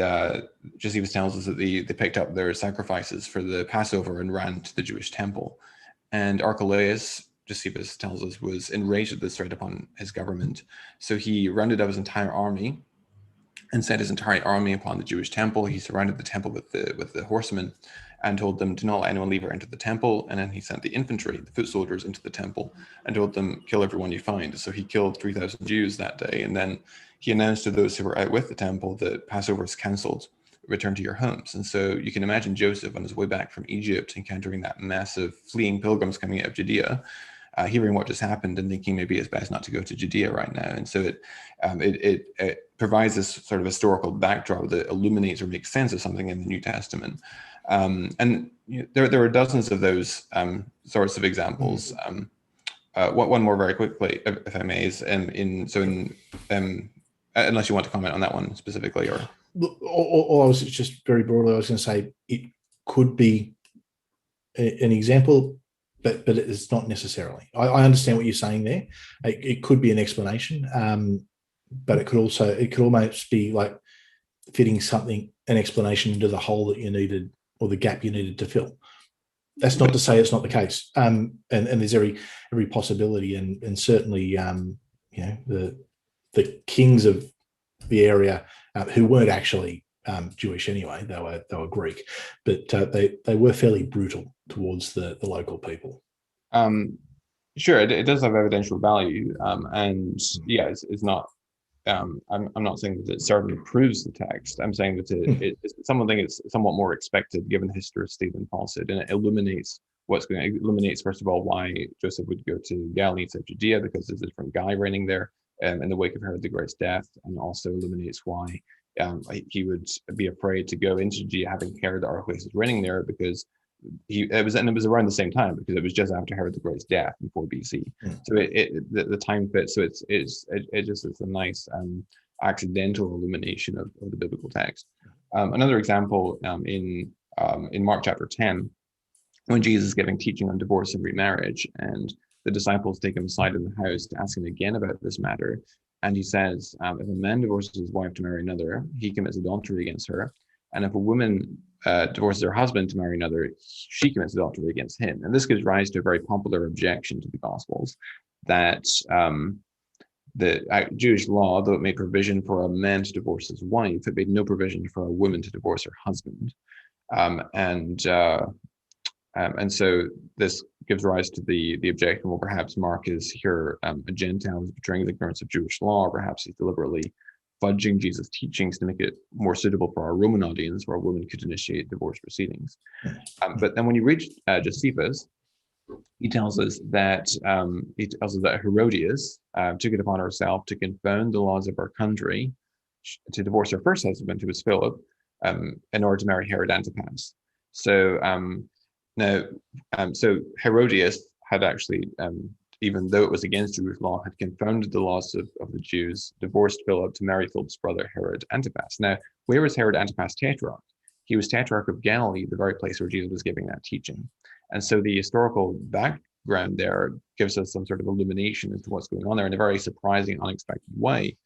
Josephus tells us that they picked up their sacrifices for the Passover and ran to the Jewish temple. And Archelaus, Josephus tells us, was enraged at this threat upon his government. So he rounded up his entire army and set his entire army upon the Jewish temple. He surrounded the temple with the horsemen and told them, "Do not let anyone leave or enter the temple." And then he sent the infantry, the foot soldiers, into the temple and told them, "Kill everyone you find." So he killed 3,000 Jews that day. And then he announced to those who were out with the temple that Passover is cancelled, return to your homes. And so you can imagine Joseph on his way back from Egypt, encountering that massive fleeing pilgrims coming out of Judea, hearing what just happened and thinking maybe it's best not to go to Judea right now. And so it provides this sort of historical backdrop that illuminates or makes sense of something in the New Testament. And there are dozens of those sorts of examples. One more very quickly, if I may, is unless you want to comment on that one specifically, or I was just very broadly, I was going to say it could be an example, but it's not necessarily. I understand what you're saying there. It could be an explanation, but it could almost be like fitting an explanation into the hole that you needed or the gap you needed to fill. That's not to say it's not the case, and there's every possibility, and certainly the kings of the area who weren't actually Jewish anyway, they were Greek, but they were fairly brutal towards the local people. Sure, it does have evidential value, and yeah, it's not. I'm not saying that it certainly proves the text. I'm saying that it's something it's somewhat more expected given the historicity than falsehood, and it illuminates what's going. It illuminates, first of all, why Joseph would go to Galilee instead of Judea, because there's a different guy reigning there in the wake of Herod the Great's death, and also illuminates why he would be afraid to go into Judea, having heard that Archelaus was reigning there, because it was around the same time, because it was just after Herod the Great's death in 4 BC. So the time fits. So it's a nice accidental illumination of the biblical text. Another example in Mark chapter 10, when Jesus is giving teaching on divorce and remarriage, and the disciples take him aside in the house to ask him again about this matter. And he says, if a man divorces his wife to marry another, he commits adultery against her. And if a woman divorces her husband to marry another, she commits adultery against him. And this gives rise to a very popular objection to the Gospels, that the Jewish law, though it made provision for a man to divorce his wife, it made no provision for a woman to divorce her husband. And so this gives rise to the objection, well, perhaps Mark is here a Gentile who's betraying the ignorance of Jewish law, or perhaps he's deliberately fudging Jesus' teachings to make it more suitable for our Roman audience, where a woman could initiate divorce proceedings. But then when you reach Josephus, he tells us that Herodias took it upon herself to confound the laws of her country, to divorce her first husband, who was Philip, in order to marry Herod Antipas. So Herodias had actually even though it was against Jewish law, had confounded the laws of the Jews, divorced Philip to marry Philip's brother Herod Antipas. Now, where was Herod Antipas tetrarch? He was tetrarch of Galilee, the very place where Jesus was giving that teaching. And so the historical background there gives us some sort of illumination as to what's going on there in a very surprising, unexpected way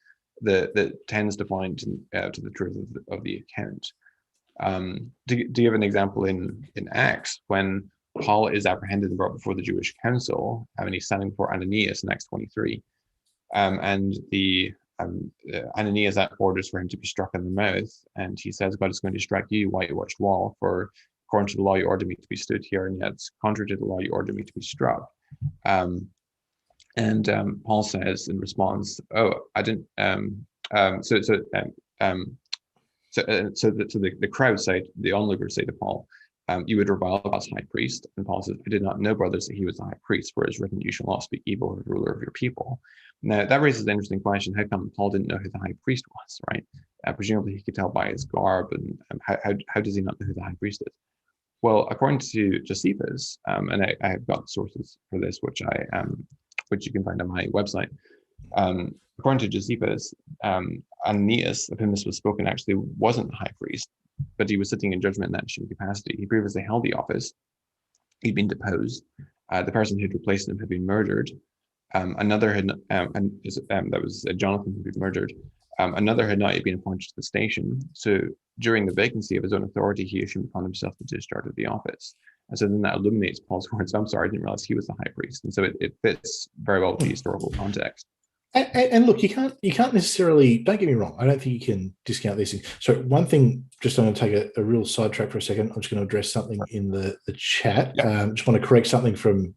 that tends to point to the truth of the account. Do you have an example in Acts when Paul is apprehended and brought before the Jewish council, and he's standing before Ananias in Acts 23, and Ananias orders for him to be struck in the mouth, and he says, God is going to strike you, whitewashed wall, for according to the law you ordered me to be stood here, and yet contrary to the law you ordered me to be struck. Paul says in response, "Oh, I didn't." So the crowd say, the onlookers say to Paul, "You would revile us, high priest." And Paul says, "I did not know, brothers, that he was the high priest, for it is written, you shall not speak evil of the ruler of your people." Now, that raises an interesting question. How come Paul didn't know who the high priest was, right? Presumably he could tell by his garb, and how does he not know who the high priest is? Well, according to Josephus, and I have got sources for this, which you can find on my website. According to Josephus, Ananias, of whom this was spoken, actually wasn't the high priest, but he was sitting in judgment in that same capacity. He previously held the office. He'd been deposed. The person who'd replaced him had been murdered. Another had, that was Jonathan, who'd been murdered. Another had not yet been appointed to the station. So during the vacancy of his own authority, he assumed upon himself the discharge of the office. And so then that illuminates Paul's words. I'm sorry, I didn't realize he was the high priest. And so it fits very well with the historical context. And look, you can't necessarily, don't get me wrong, I don't think you can discount these things. So one thing, just I'm going to take a real sidetrack for a second. I'm just going to address something in the chat. Yep. Just want to correct something from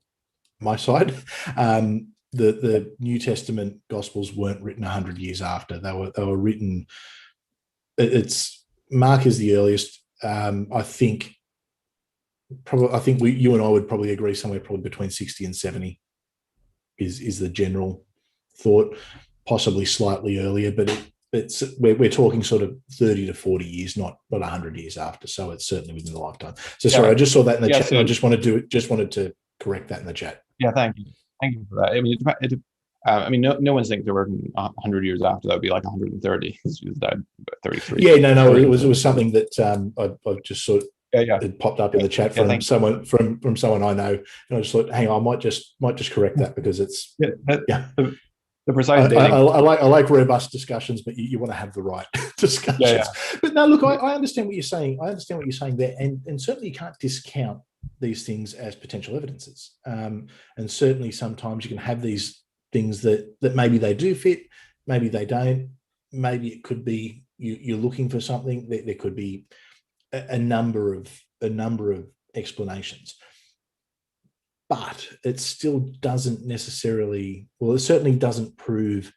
my side. The New Testament Gospels weren't written 100 years after. They were written, it's Mark is the earliest. I think you and I would probably agree somewhere probably between 60 and 70 is the general thought, possibly slightly earlier, but we're talking sort of 30 to 40 years, not 100 years after. So it's certainly within the lifetime. So sorry, I just saw that in the chat. So I just wanted to correct that in the chat. Yeah, thank you for that. I mean, no one thinks they were 100 years after. That would be like 130. He died 33. Yeah, no, it was something that I just sort of. Yeah. It popped up in the chat from someone I know, and I just thought, hang on, I might just correct that because it's the precise dating. I like robust discussions, but you want to have the right discussions. Yeah. But no, look, I understand what you're saying. I understand what you're saying there, and certainly you can't discount these things as potential evidences. And certainly sometimes you can have these things that maybe they do fit, maybe they don't. Maybe it could be you're looking for something. There could be a number of explanations, but it still doesn't necessarily. Well, it certainly doesn't prove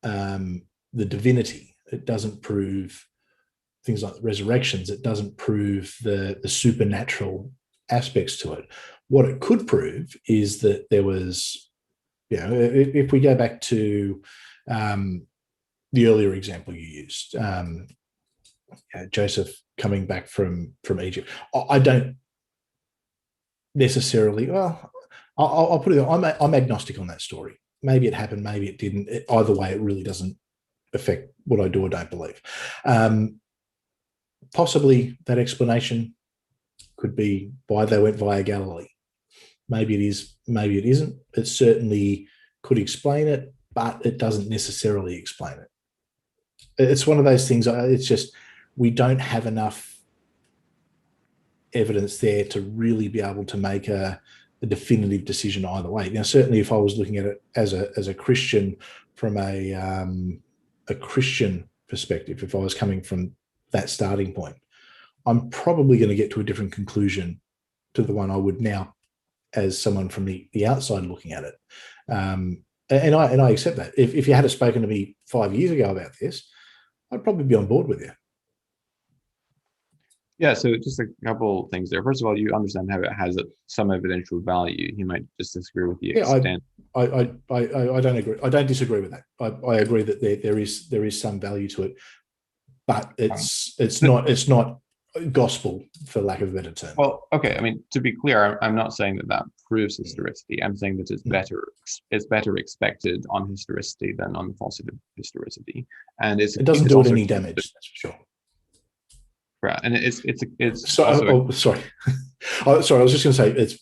the divinity. It doesn't prove things like resurrections. It doesn't prove the supernatural aspects to it. What it could prove is that there was, if we go back to the earlier example you used. Joseph coming back from Egypt. I don't necessarily. Well, I'll put it. I'm agnostic on that story. Maybe it happened. Maybe it didn't. Either way, it really doesn't affect what I do or don't believe. Possibly that explanation could be why they went via Galilee. Maybe it is. Maybe it isn't. It certainly could explain it, but it doesn't necessarily explain it. It's one of those things. It's just. We don't have enough evidence there to really be able to make a definitive decision either way. Now, certainly, if I was looking at it as a Christian from a Christian perspective, if I was coming from that starting point, I'm probably going to get to a different conclusion to the one I would now as someone from the outside looking at it. And I accept that. If you had spoken to me 5 years ago about this, I'd probably be on board with you. Yeah, so just a couple things there. First of all, you understand how it has some evidential value. You might just disagree with the extent. I don't agree. I don't disagree with that. I agree that there is some value to it, but it's not gospel, for lack of a better term. Well, okay. I mean, to be clear, I'm not saying that disproves historicity. I'm saying that it's better expected on historicity than on the falsity of historicity, and it doesn't do it any damage. That's for sure. Right, and it's so, also sorry. Sorry, I was just going to say, it's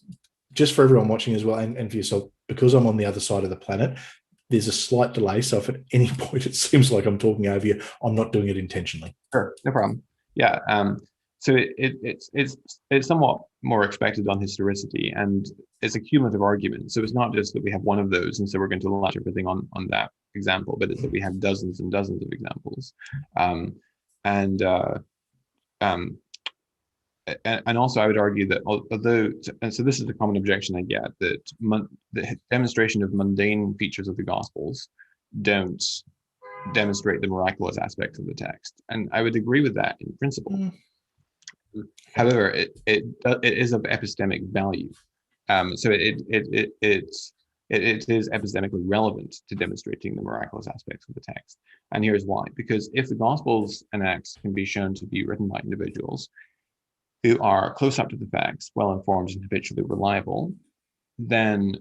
just for everyone watching as well, and for yourself, because I'm on the other side of the planet, there's a slight delay. So if at any point it seems like I'm talking over you, I'm not doing it intentionally. Sure, no problem. Yeah. So it's somewhat more expected on historicity, and it's a cumulative argument. So it's not just that we have one of those, and so we're going to latch everything on that example, but it's that we have dozens and dozens of examples. And also I would argue that although, and so this is a common objection I get, that the demonstration of mundane features of the Gospels don't demonstrate the miraculous aspects of the text, and I would agree with that in principle. However, it is of epistemic value, so it is epistemically relevant to demonstrating the miraculous aspects of the text. And here's why: because if the Gospels and Acts can be shown to be written by individuals who are close up to the facts, well informed, and habitually reliable, then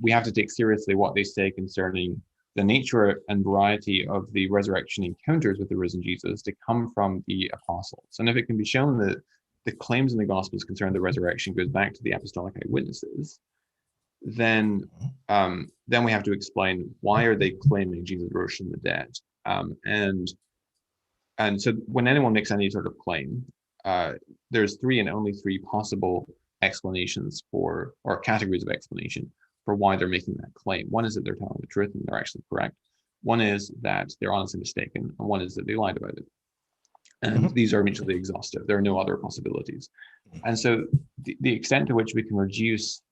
we have to take seriously what they say concerning the nature and variety of the resurrection encounters with the risen Jesus to come from the apostles. And if it can be shown that the claims in the Gospels concerning the resurrection goes back to the apostolic eyewitnesses, then we have to explain, why are they claiming Jesus rose from the dead? And so when anyone makes any sort of claim, there's three and only three possible explanations or categories of explanation for why they're making that claim. One is that they're telling the truth and they're actually correct. One is that they're honestly mistaken, and one is that they lied about it. And these are mutually exhaustive. There are no other possibilities. And so the extent to which we can reduce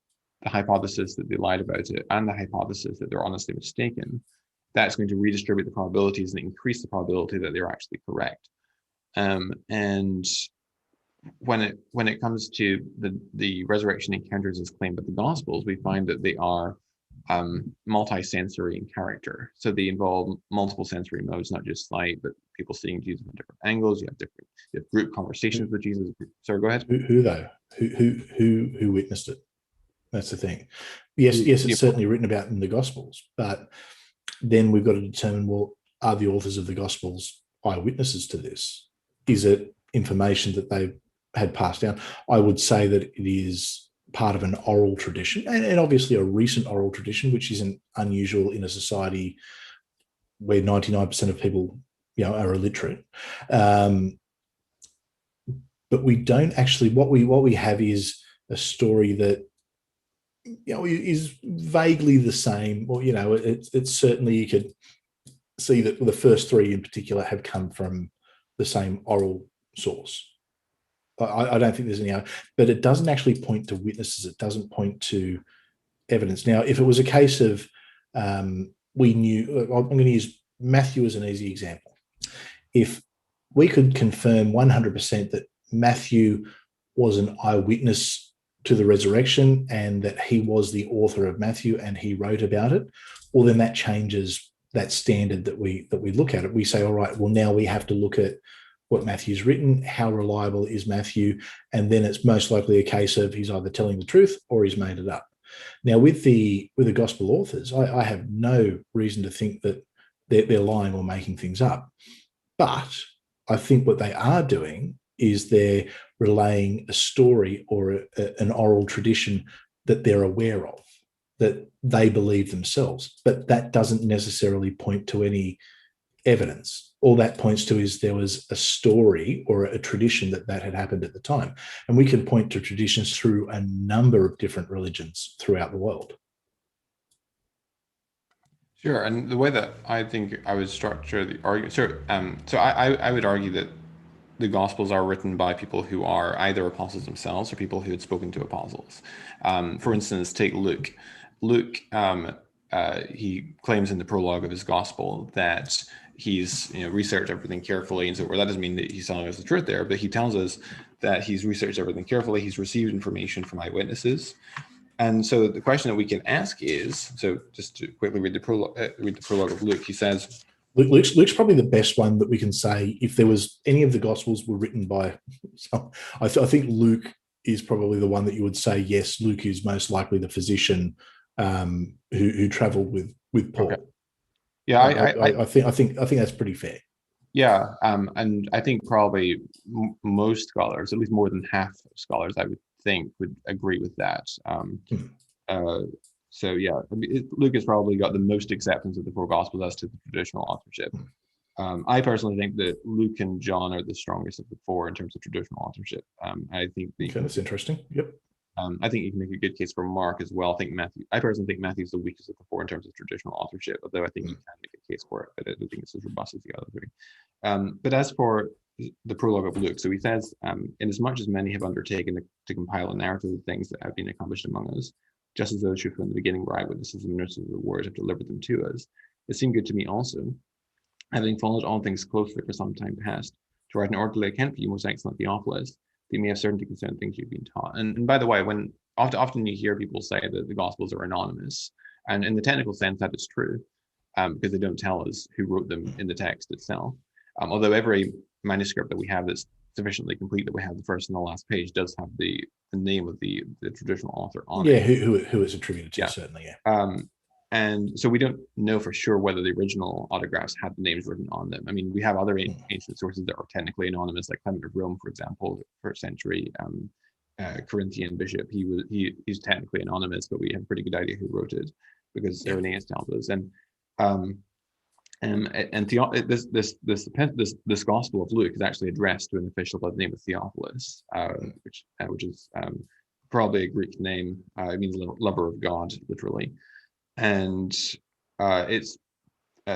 the hypothesis that they lied about it and the hypothesis that they're honestly mistaken, that's going to redistribute the probabilities and increase the probability that they're actually correct. And when it comes to the resurrection encounters as claimed by the Gospels, we find that they are multi-sensory in character. So they involve multiple sensory modes, not just sight, but people seeing Jesus from different angles. You have group conversations with Jesus. Sorry, go ahead. Who though? Who witnessed it? That's the thing. Yes, it's certainly written about in the Gospels, but then we've got to determine, well, are the authors of the Gospels eyewitnesses to this? Is it information that they had passed down? I would say that it is part of an oral tradition, and obviously a recent oral tradition, which isn't unusual in a society where 99% of people, are illiterate. But we don't actually. What we have is a story that is vaguely the same, or it's certainly, you could see that the first three in particular have come from the same oral source. I don't think there's any other, but it doesn't actually point to witnesses. It doesn't point to evidence. Now, if it was a case of we knew, I'm going to use Matthew as an easy example. If we could confirm 100% that Matthew was an eyewitness to the resurrection and that he was the author of Matthew and he wrote about it, well, then that changes that standard that we look at it. We say, all right, well, now we have to look at what Matthew's written, how reliable is Matthew, and then it's most likely a case of he's either telling the truth or he's made it up. Now, with the gospel authors, I have no reason to think that they're lying or making things up. But I think what they are doing is they're relaying a story or an oral tradition that they're aware of, that they believe themselves. But that doesn't necessarily point to any evidence. All that points to is there was a story or a tradition that had happened at the time. And we can point to traditions through a number of different religions throughout the world. Sure, and the way that I think I would structure the argument, so I would argue that the Gospels are written by people who are either apostles themselves or people who had spoken to apostles. For instance, take Luke. Luke, he claims in the prologue of his Gospel that he's researched everything carefully, and so that doesn't mean that he's telling us the truth there, but he tells us that he's researched everything carefully. He's received information from eyewitnesses. And so the question that we can ask is, so just to quickly read the prologue of Luke, he says, Luke's probably the best one that we can say. If there was any of the Gospels were written by, I think Luke is probably the one that you would say, yes, Luke is most likely the physician who travelled with Paul. Okay. Yeah, I think that's pretty fair. Yeah, and I think probably most scholars, at least more than half of scholars, I would think, would agree with that. So yeah, I mean, Luke has probably got the most acceptance of the four Gospels as to the traditional authorship. I personally think that Luke and John are the strongest of the four in terms of traditional authorship. I think okay, that's interesting. Yep. I think you can make a good case for Mark as well. I personally think Matthew's the weakest of the four in terms of traditional authorship, although I think you can make a case for it, but I don't think it's as robust as the other three. But as for the prologue of Luke, so he says, inasmuch as many have undertaken to compile a narrative of things that have been accomplished among us, just as those who from the beginning were eyewitnesses and ministers of the word have delivered them to us, it seemed good to me also, having followed all things closely for some time past, to write an orderly account for you, most excellent Theophilus, that you may have certainty concerning things you've been taught. And by the way, when often you hear people say that the Gospels are anonymous, and in the technical sense that is true, because they don't tell us who wrote them in the text itself. Although every manuscript that we have that's sufficiently complete that we have the first and the last page does have the name of the traditional author on it. Who is attributed to, certainly, yeah. And so we don't know for sure whether the original autographs had the names written on them. I mean, we have other ancient sources that are technically anonymous, like Clement of Rome, for example, first century Corinthian bishop. He's technically anonymous, but we have a pretty good idea who wrote it because Irenaeus tells us. This Gospel of Luke is actually addressed to an official by the name of Theophilus, which is probably a Greek name. It means lover of God, literally. And I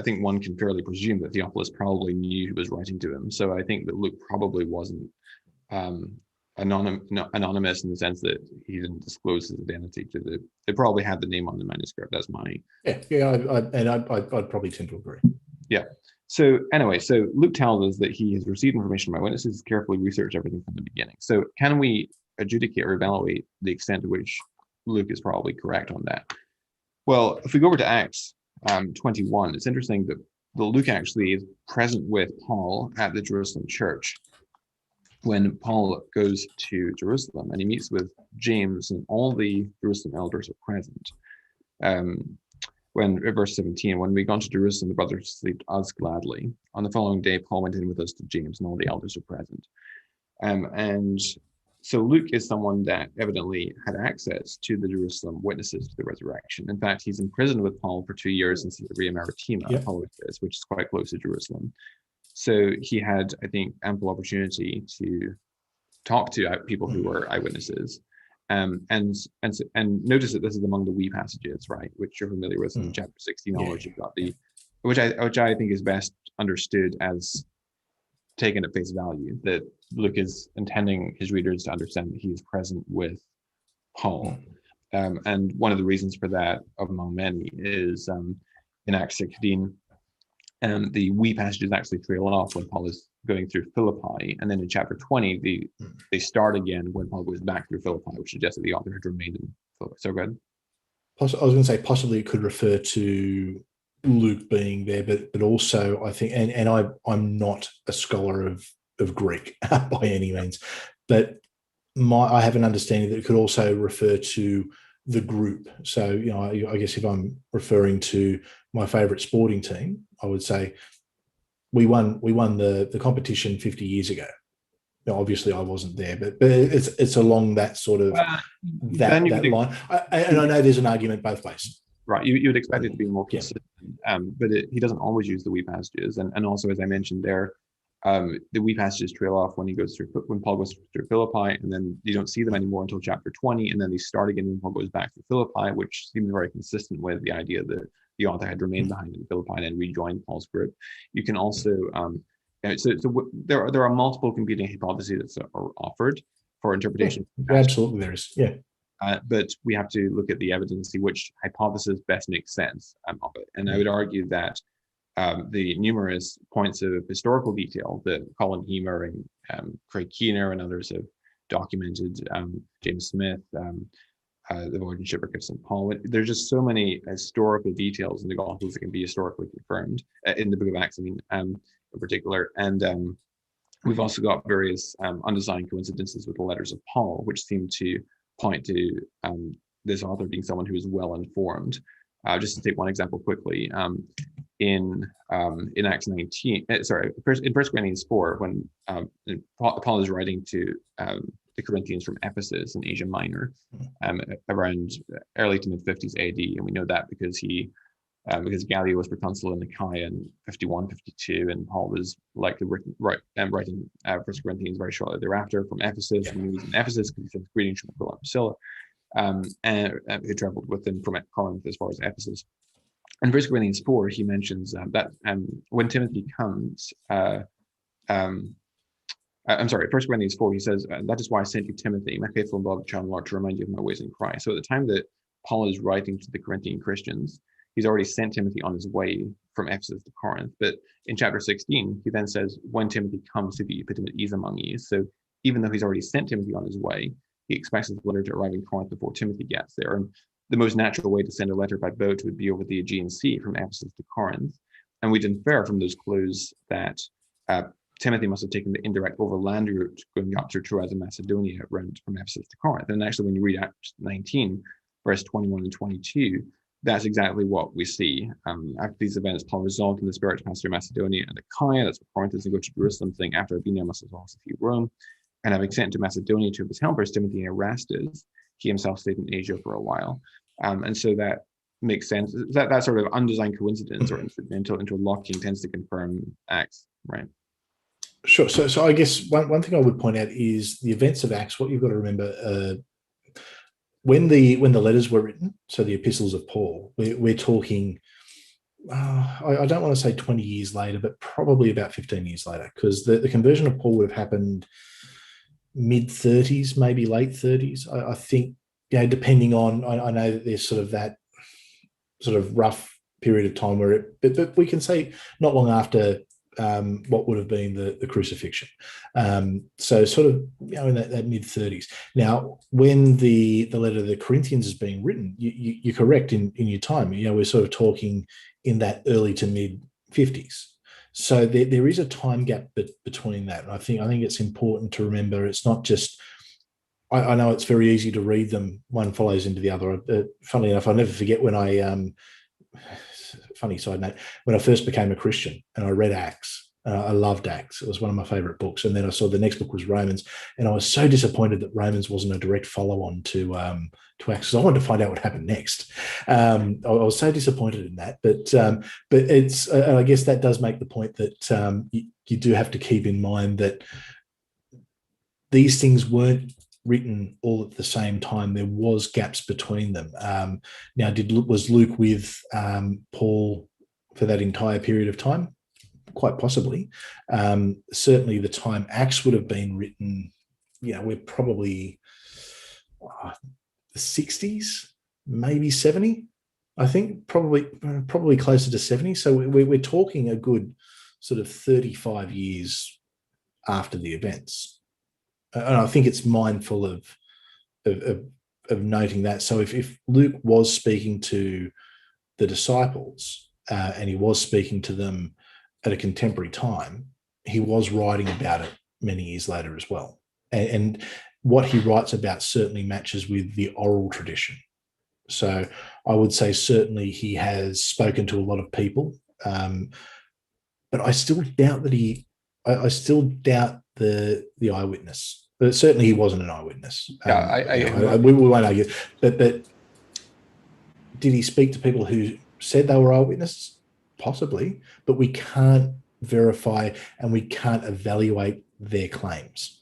think one can fairly presume that Theophilus probably knew who was writing to him. So I think that Luke probably wasn't anonymous in the sense that he didn't disclose his identity to the. They probably had the name on the manuscript. That's my. I'd probably tend to agree. Yeah. So anyway, so Luke tells us that he has received information from eyewitnesses, carefully researched everything from the beginning. So can we adjudicate or evaluate the extent to which Luke is probably correct on that? Well, if we go over to Acts 21, it's interesting that Luke actually is present with Paul at the Jerusalem church when Paul goes to Jerusalem, and he meets with James, and all the Jerusalem elders are present. Verse 17, when we gone to Jerusalem, the brothers received us gladly. On the following day, Paul went in with us to James, and all the elders are present. And so Luke is someone that evidently had access to the Jerusalem witnesses to the resurrection. In fact, he's imprisoned with Paul for 2 years in Caesarea Maritima, which is quite close to Jerusalem. So he had, I think, ample opportunity to talk to people who were eyewitnesses. And notice that this is among the we passages, right, which you're familiar with in chapter 16 onwards. You've got which I think is best understood as taken at face value, that Luke is intending his readers to understand that he is present with Paul. And one of the reasons for that, among many, is in Acts 16, the we passages actually trail off when Paul is going through Philippi, and then in chapter 20 they start again when Paul goes back through Philippi, which suggests that the author had remained in Philippi. So good. I was going to say possibly it could refer to Luke being there, but also I think, and I'm not a scholar of Greek by any means, but I have an understanding that it could also refer to the group. So, I guess if I'm referring to my favorite sporting team, I would say we won the competition 50 years ago. Now, obviously I wasn't there, but it's along that sort of that line. And I know there's an argument both ways. Right, you would expect it to be more consistent, but he doesn't always use the we passages, and also, as I mentioned there, the we passages trail off when Paul goes through Philippi, and then you don't see them anymore until chapter 20, and then they start again when Paul goes back to Philippi, which seems very consistent with the idea that the author had remained behind in Philippi and then rejoined Paul's group. You can also there are multiple competing hypotheses that are offered for interpretation. Absolutely, there is. But we have to look at the evidence, see which hypothesis best makes sense of it. And I would argue that the numerous points of historical detail that Colin Hemer and Craig Keener and others have documented, James Smith, the voyage and shipwreck of St. Paul. There's just so many historical details in the Gospels that can be historically confirmed, in the book of Acts, in particular. And We've also got various undesigned coincidences with the letters of Paul, which seem to point to this author being someone who is well informed. Just to take one example quickly, in Acts 19, in 1 Corinthians 4, when Paul is writing to the Corinthians from Ephesus in Asia Minor, around early to mid 50s AD, and we know that because Gallio was proconsul in Nicaea in 51, 52, and Paul was likely writing 1 Corinthians very shortly thereafter from Ephesus. Yeah. When he was in Ephesus, because he sent greetings from Aquila and Priscilla, and who traveled with him from Corinth as far as Ephesus. In 1 Corinthians 4, he mentions that when Timothy comes, 1 Corinthians 4, he says, that is why I sent you Timothy, my faithful and beloved child in the Lord, to remind you of my ways in Christ. So at the time that Paul is writing to the Corinthian Christians, he's already sent Timothy on his way from Ephesus to Corinth. But in chapter 16, he then says, when Timothy comes to you, put him at ease among you. So even though he's already sent Timothy on his way, he expects his letter to arrive in Corinth before Timothy gets there. And the most natural way to send a letter by boat would be over the Aegean Sea from Ephesus to Corinth. And we'd infer from those clues that Timothy must have taken the indirect overland route going up through Troas and Macedonia around from Ephesus to Corinth. And actually, when you read Acts 19, verse 21 and 22, that's exactly what we see. After these events, Paul resolved in the Spirit to pass through Macedonia and Achaia, that's what Corinth is, and go to Jerusalem, saying, after I've been there, must also see Rome. And having sent to Macedonia two of his helpers, Timothy and Erastus, he himself stayed in Asia for a while. And so that makes sense. That sort of undesigned coincidence or interlocking tends to confirm Acts, right? Sure. So I guess one thing I would point out is the events of Acts. What you've got to remember, when the letters were written, so the epistles of Paul, we're talking, I don't want to say 20 years later, but probably about 15 years later, because the conversion of Paul would have happened mid-30s, maybe late 30s. I think, depending on, I know that there's sort of that sort of rough period of time where but we can say not long after what would have been the crucifixion. So sort of, in that mid-30s. Now, when the letter of the Corinthians is being written, you're correct in your time. We're sort of talking in that early to mid-50s. So there is a time gap between that. And I think it's important to remember it's not just, I know it's very easy to read them, one follows into the other. Funnily enough, I'll never forget when funny side note, when I first became a Christian and I read Acts. I loved Acts. It was one of my favorite books. And then I saw the next book was Romans, and I was so disappointed that Romans wasn't a direct follow-on to Acts, because I wanted to find out what happened next. I was so disappointed in that. But it's, I guess that does make the point that you do have to keep in mind that these things weren't written all at the same time. There was gaps between them. Now, was Luke with Paul for that entire period of time? Quite possibly. Certainly the time Acts would have been written, we're probably the 60s, maybe 70, I think, probably closer to 70. So we're talking a good sort of 35 years after the events. And I think it's mindful of noting that. So if Luke was speaking to the disciples and he was speaking to them at a contemporary time, he was writing about it many years later as well. And what he writes about certainly matches with the oral tradition. So I would say certainly he has spoken to a lot of people, but I still doubt that I still doubt the eyewitness. But certainly he wasn't an eyewitness. We won't argue. But did he speak to people who said they were eyewitnesses? Possibly, but we can't verify and we can't evaluate their claims.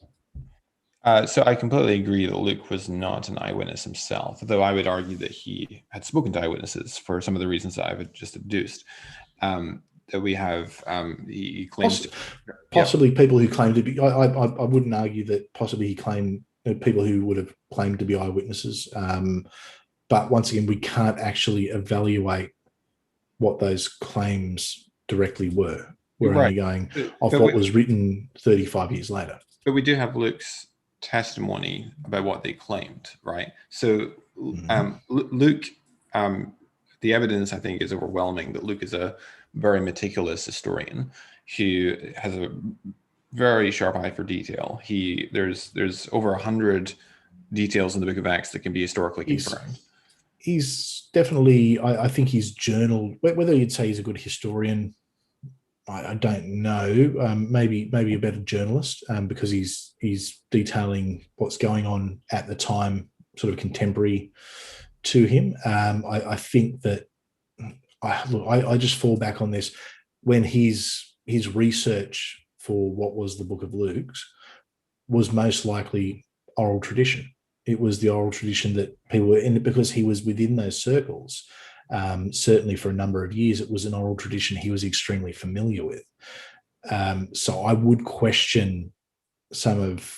So I completely agree that Luke was not an eyewitness himself, though I would argue that he had spoken to eyewitnesses for some of the reasons that I've just deduced. That we have, he claims possibly people who claim to be. I wouldn't argue that possibly he claimed people who would have claimed to be eyewitnesses. But once again, we can't actually evaluate what those claims directly were. We're only going off what was written 35 years later. But we do have Luke's testimony about what they claimed, right? So Luke, the evidence, I think, is overwhelming that Luke is a very meticulous historian who has a very sharp eye for detail. There's over 100 details in the book of Acts that can be historically confirmed. He's definitely, I think he's journaled, whether you'd say he's a good historian, I don't know. Maybe a better journalist, because he's detailing what's going on at the time, sort of contemporary to him. I think that I just fall back on this when his research for what was the Book of Luke's was most likely oral tradition. It was the oral tradition that people were in, because he was within those circles. Certainly for a number of years, it was an oral tradition he was extremely familiar with. So I would question some of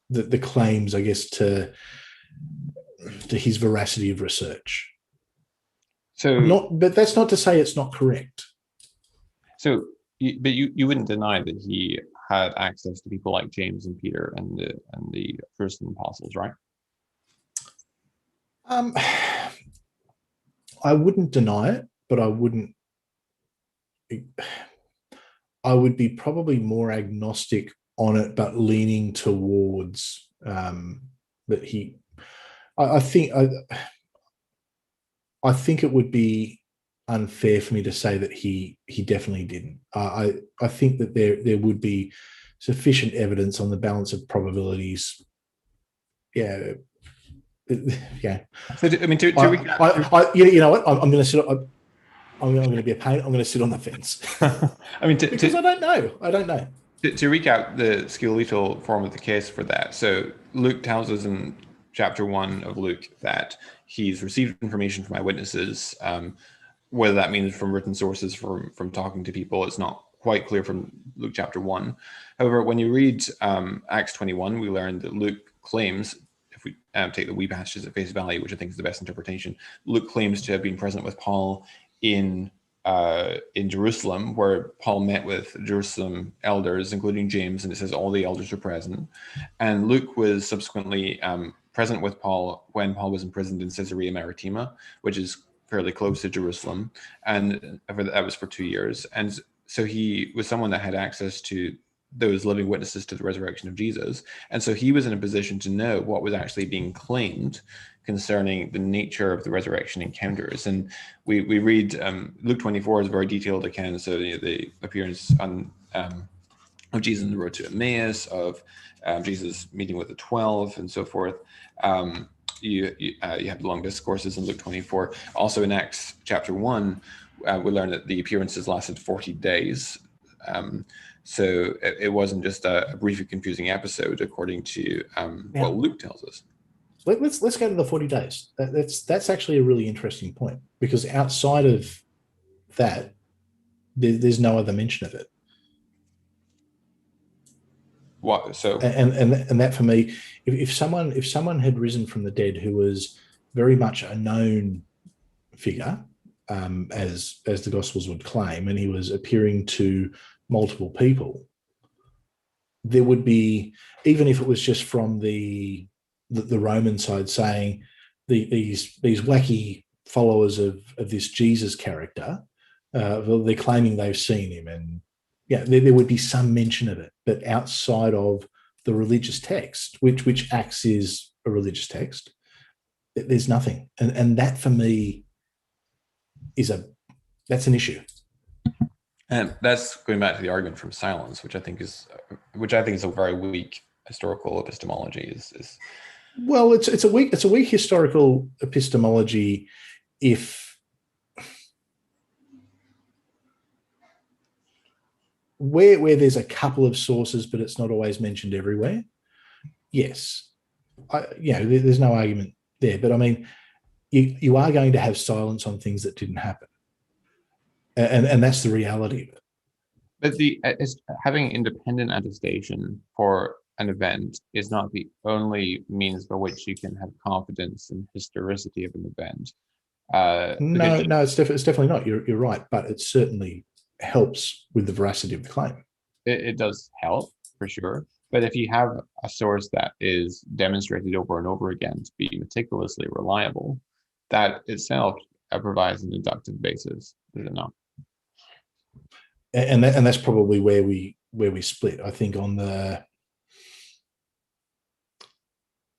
the claims, I guess, to his veracity of research. But that's not to say it's not correct. So, but you wouldn't deny that he had access to people like James and Peter and the first apostles, right? I wouldn't deny it, but I would be probably more agnostic on it, but leaning towards that he. I think it would be unfair for me to say that he definitely didn't. I think that there would be sufficient evidence on the balance of probabilities. Yeah. So, I mean, you know what? I'm going to sit. I'm going to be a pain. I'm going to sit on the fence. I mean, because I don't know. I don't know. To recap the skeletal form of the case for that. So Luke tells us in chapter 1 of Luke that he's received information from eyewitnesses. Whether that means from written sources, from talking to people, it's not quite clear from Luke chapter 1. However, when you read Acts 21, we learn that Luke claims, if we take the wee passages at face value, which I think is the best interpretation, Luke claims to have been present with Paul in Jerusalem, where Paul met with Jerusalem elders, including James, and it says all the elders were present. And Luke was subsequently present with Paul when Paul was imprisoned in Caesarea Maritima, which is fairly close to Jerusalem, and that was for 2 years. And so he was someone that had access to those living witnesses to the resurrection of Jesus. And so he was in a position to know what was actually being claimed concerning the nature of the resurrection encounters. And we read Luke 24 is a very detailed account. So the appearance of Jesus on the road to Emmaus, of Jesus meeting with the 12 and so forth. You have long discourses in Luke 24. Also in Acts chapter 1, we learn that the appearances lasted 40 days. So it wasn't just a brief and confusing episode, according to what Luke tells us. Let's go to the 40 days. That's actually a really interesting point, because outside of that, there's no other mention of it. What? So and that for me, if someone had risen from the dead who was very much a known figure, as the Gospels would claim, and he was appearing to multiple people, there would be, even if it was just from the Roman side saying these wacky followers of this Jesus character, they're claiming they've seen him, and there would be some mention of it. But outside of the religious text, which Acts is a religious text, there's nothing, and that for me that's an issue. And that's going back to the argument from silence, which I think is a very weak historical epistemology. Well, it's a weak historical epistemology if where there's a couple of sources, but it's not always mentioned everywhere. Yes, there's no argument there. But I mean, you are going to have silence on things that didn't happen, and that's the reality of it. But having independent attestation for an event is not the only means by which you can have confidence in historicity of an event. No, it's definitely not. You're right, but it certainly helps with the veracity of the claim. It does help, for sure. But if you have a source that is demonstrated over and over again to be meticulously reliable, that itself provides an inductive basis, is it not? And that's probably where we where we split. I think on the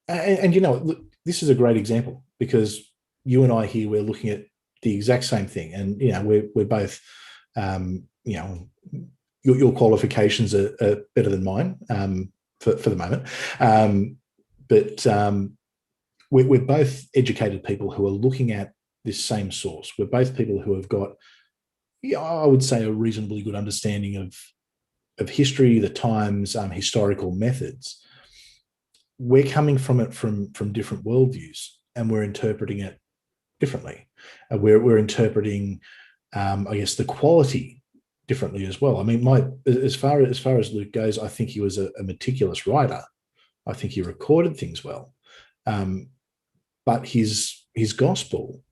and you know, look, this is a great example because you and I here, we're looking at the exact same thing, and you know, we're both, you know, your qualifications are better than mine for the moment, but we're both educated people who are looking at this same source. We're both people who have got, yeah, I would say, a reasonably good understanding of history, the times, historical methods. We're coming from it from different worldviews, and we're interpreting it differently. We're interpreting, I guess, the quality differently as well. I mean, as far as Luke goes, I think he was a meticulous writer. I think he recorded things well, but his gospel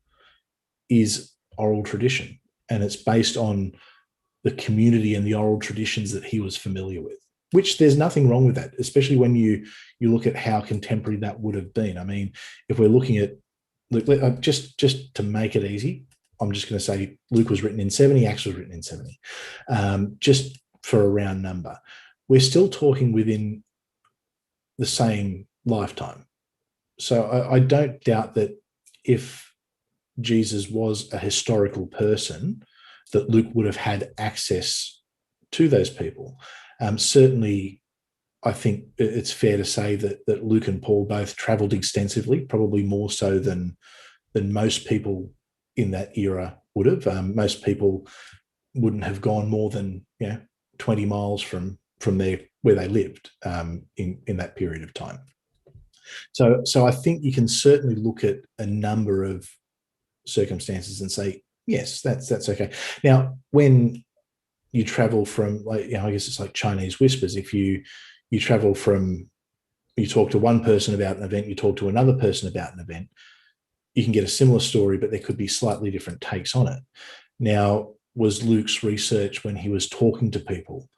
is oral tradition, and it's based on the community and the oral traditions that he was familiar with, which there's nothing wrong with that, especially when you look at how contemporary that would have been. I mean, if we're looking at, look, just to make it easy, I'm just going to say Luke was written in 70, Acts was written in 70, just for a round number. We're still talking within the same lifetime. So I don't doubt that if Jesus was a historical person, that Luke would have had access to those people. Certainly, I think it's fair to say that Luke and Paul both traveled extensively, probably more so than most people in that era would have. Most people wouldn't have gone more than 20 miles from where they lived in that period of time. So I think you can certainly look at a number of circumstances and say, yes, that's okay. Now, when you travel from, like, I guess it's like Chinese whispers. If you travel from, you talk to one person about an event, you talk to another person about an event, you can get a similar story, but there could be slightly different takes on it. Now, was Luke's research when he was talking to people,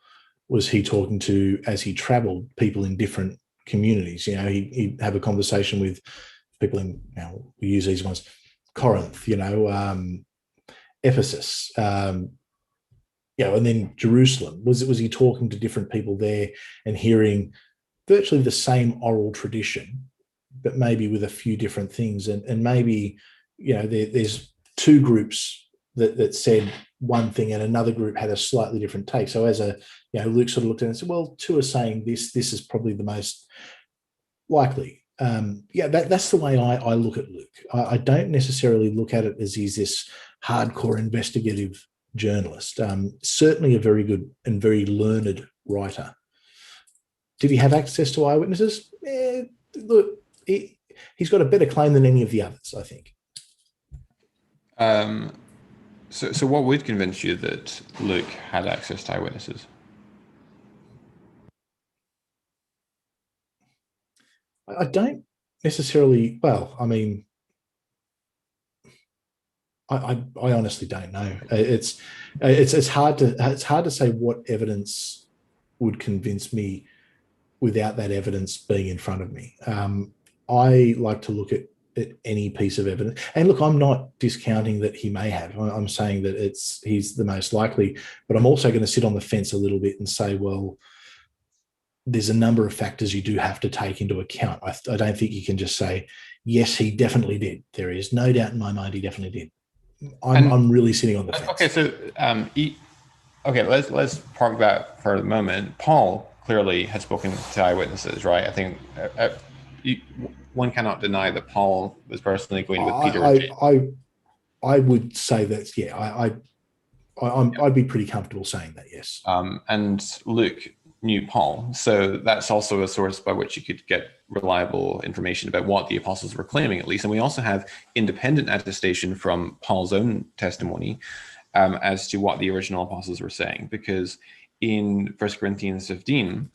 was he talking to, as he traveled, people in different communities? He'd have a conversation with people in, we use these ones, Corinth, Ephesus, and then Jerusalem. Was he talking to different people there and hearing virtually the same oral tradition, but maybe with a few different things? And maybe, there's two groups that said one thing and another group had a slightly different take. So as Luke sort of looked at it and said, well, two are saying this is probably the most likely. That's the way I look at Luke. I don't necessarily look at it as he's this hardcore investigative journalist. Certainly a very good and very learned writer. Did he have access to eyewitnesses? Look, he's got a better claim than any of the others, I think. So what would convince you that Luke had access to eyewitnesses? I don't necessarily. Well, I mean, I honestly don't know. It's hard to say what evidence would convince me without that evidence being in front of me. I like to look at any piece of evidence, and look, I'm not discounting that he may have. I'm saying that he's the most likely, but I'm also going to sit on the fence a little bit and say, well, there's a number of factors you do have to take into account. I don't think you can just say, yes, he definitely did. There is no doubt in my mind he definitely did. I'm really sitting on the fence. Okay, so let's park that for the moment. Paul clearly had spoken to eyewitnesses, right? I think one cannot deny that Paul was personally going with Peter. I would say that, yeah. I'd be pretty comfortable saying that, yes. And Luke knew Paul, so that's also a source by which you could get reliable information about what the apostles were claiming, at least. And we also have independent attestation from Paul's own testimony as to what the original apostles were saying, because in 1 Corinthians 15,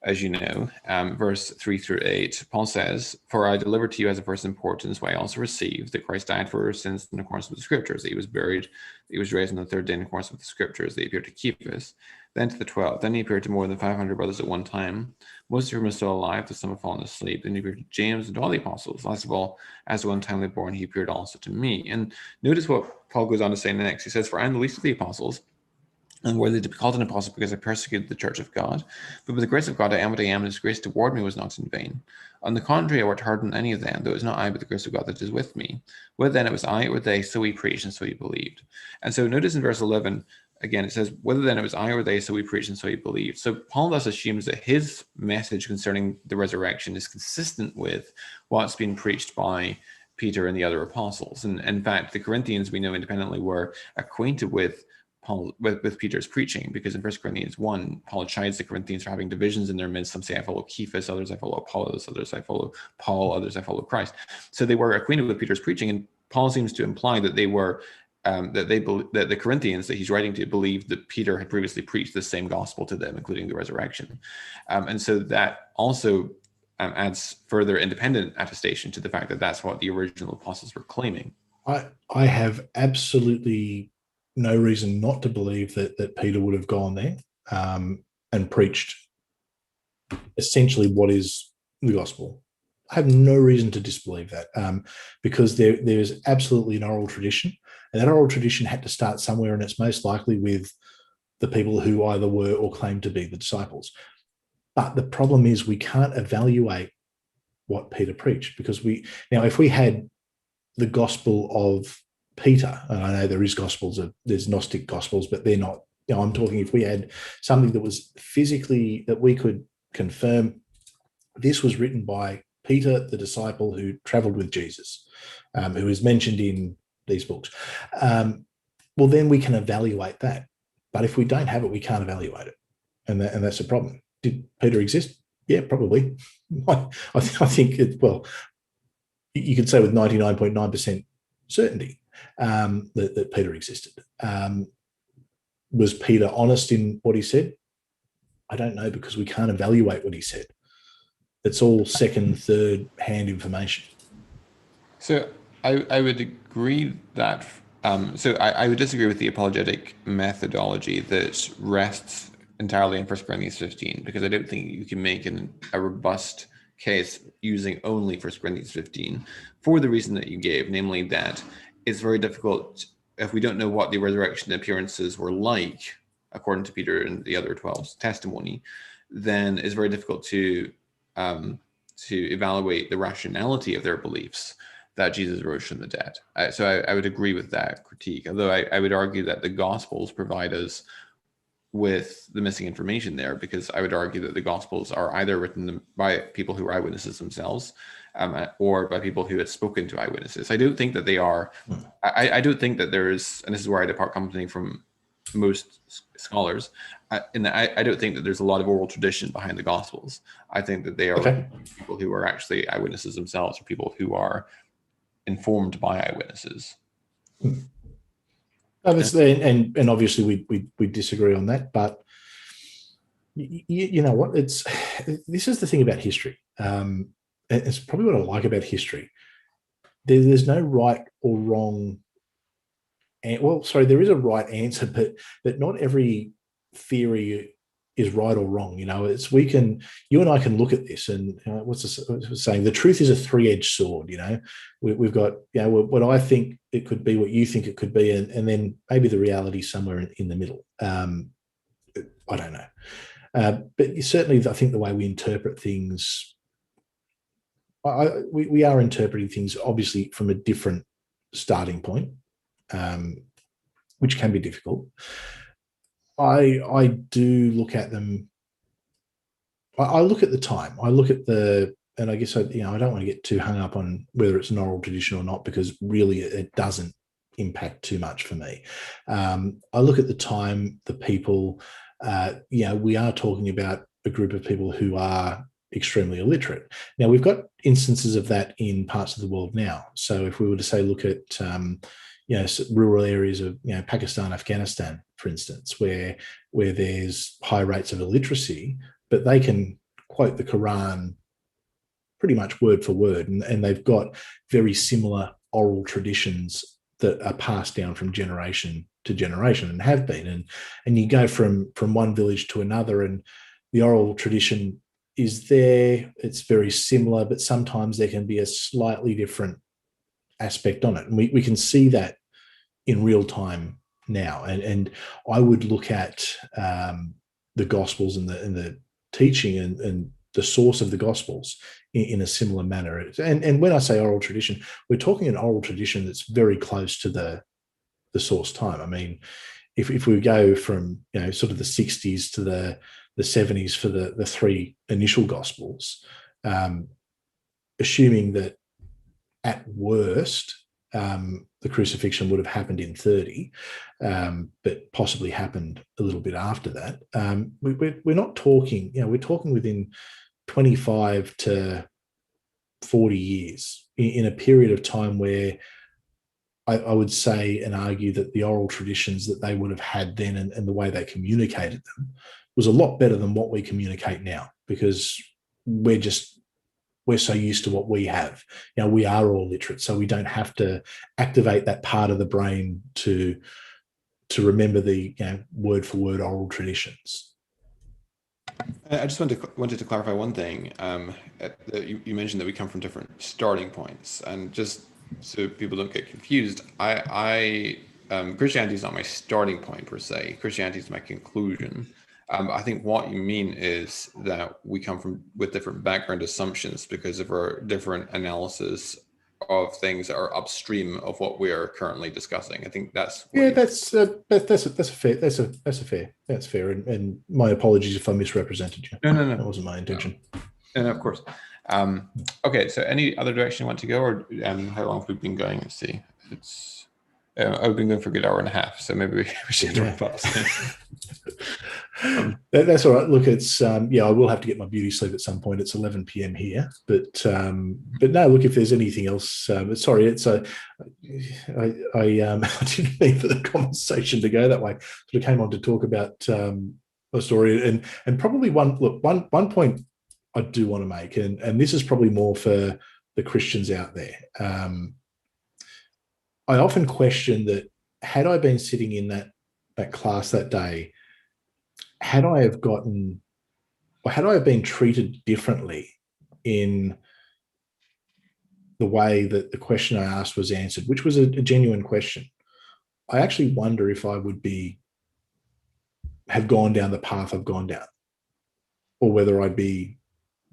as you know, verse 3-8, Paul says, "For I delivered to you as of first importance what I also received, that Christ died for our sins in accordance with the Scriptures, that he was buried, that he was raised on the third day in accordance with the Scriptures, that he appeared to Cephas, then to the 12. Then he appeared to more than 500 brothers at one time, most of whom are still alive, though some have fallen asleep. Then he appeared to James and to all the apostles. Last of all, as the untimely born, he appeared also to me." And notice what Paul goes on to say next. He says, "For I am the least of the apostles, and worthy to be called an apostle because I persecuted the church of God. But by the grace of God, I am what I am, and his grace toward me was not in vain. On the contrary, I worked hard on any of them, though it was not I, but the grace of God that is with me. Whether then it was I or they, so we preached, and so we believed. And so notice in verse 11, again, it says, whether then it was I or they, so we preached, and so we believed. So Paul thus assumes that his message concerning the resurrection is consistent with what's been preached by Peter and the other apostles. And in fact, the Corinthians, we know independently, were acquainted with Paul with Peter's preaching, because in 1 Corinthians 1, Paul chides the Corinthians for having divisions in their midst. Some say, I follow Cephas, others I follow Apollos, others I follow Paul, others I follow Christ. So they were acquainted with Peter's preaching, and Paul seems to imply that they were that the Corinthians that he's writing to believed that Peter had previously preached the same gospel to them, including the resurrection, and so that also adds further independent attestation to the fact that that's what the original apostles were claiming. I have absolutely no reason not to believe that Peter would have gone there and preached essentially what is the gospel. I have no reason to disbelieve that because there's absolutely an oral tradition, and that oral tradition had to start somewhere, and it's most likely with the people who either were or claimed to be the disciples. But the problem is we can't evaluate what Peter preached, because if we had the gospel of Peter, and I know there is there's Gnostic gospels, but they're not, I'm talking if we had something that was physically, that we could confirm this was written by Peter, the disciple who traveled with Jesus, who is mentioned in these books, well, then we can evaluate that. But if we don't have it, we can't evaluate it. And that's a problem. Did Peter exist? Yeah, probably. I think you could say with 99.9% certainty that Peter existed. Was Peter honest in what he said? I don't know, because we can't evaluate what he said. It's all second, third hand information. So I would agree that, I would disagree with the apologetic methodology that rests entirely in 1 Corinthians 15, because I don't think you can make a robust case using only 1 Corinthians 15 for the reason that you gave, namely that it's very difficult, if we don't know what the resurrection appearances were like, according to Peter and the other 12's testimony, then it's very difficult to evaluate the rationality of their beliefs that Jesus rose from the dead. So I would agree with that critique, although I would argue that the Gospels provide us with the missing information there, because I would argue that the Gospels are either written by people who are eyewitnesses themselves, or by people who had spoken to eyewitnesses. I don't think that they are, I don't think that there is, and this is where I depart company from most scholars, in that I don't think that there's a lot of oral tradition behind the Gospels. I think that they are people who are actually eyewitnesses themselves, or people who are informed by eyewitnesses. And obviously we disagree on that, but you know what? This is the thing about history. It's probably what I like about history. There's no right or wrong. There is a right answer, but not every theory is right or wrong. You and I can look at this, and what's the saying? The truth is a three-edged sword. We've got what I think it could be, what you think it could be, and then maybe the reality somewhere in the middle. I don't know, but certainly I think the way we interpret things, we are interpreting things obviously from a different starting point, which can be difficult. I do look at them. I look at the time. I look at and I guess I don't want to get too hung up on whether it's an oral tradition or not, because really it doesn't impact too much for me. I look at the time, the people. We are talking about a group of people who are extremely illiterate. Now, we've got instances of that in parts of the world now. So if we were to say, look at rural areas of Pakistan, Afghanistan, for instance, where there's high rates of illiteracy, but they can quote the Quran pretty much word for word, and they've got very similar oral traditions that are passed down from generation to generation, and have been, and you go from one village to another, and the oral tradition is there. It's very similar, but sometimes there can be a slightly different aspect on it, and we can see that in real time now. And I would look at the Gospels and the teaching and the source of the Gospels in a similar manner. And when I say oral tradition, we're talking an oral tradition that's very close to the source time. I mean, if we go from, sort of the 60s to the 70s for the three initial Gospels, assuming that at worst, the crucifixion would have happened in 30, but possibly happened a little bit after that. We're not talking, we're talking within 25 to 40 years in a period of time where I would say and argue that the oral traditions that they would have had then and the way they communicated them was a lot better than what we communicate now, because we're so used to what we have. We are all literate, so we don't have to activate that part of the brain to remember the word for word oral traditions. I just wanted to clarify one thing. You mentioned that we come from different starting points, and just so people don't get confused, Christianity is not my starting point per se. Christianity is my conclusion. I think what you mean is that we come with different background assumptions because of our different analysis of things that are upstream of what we are currently discussing. I think that's fair. And my apologies if I misrepresented you. No. That wasn't my intention. No, of course. Okay, so any other direction you want to go, or how long have we been going? Let's see. I've been going for a good hour and a half, so maybe we should wrap up. That's all right. Look, it's I will have to get my beauty sleep at some point. It's 11 p.m. here, but no. Look, if there's anything else, sorry. I didn't mean for the conversation to go that way. Sort of came on to talk about a story, and probably one point I do want to make, and this is probably more for the Christians out there. I often question that had I been sitting in that class that day, had I have been treated differently in the way that the question I asked was answered, which was a genuine question, I actually wonder if I would have gone down the path I've gone down, or whether I'd be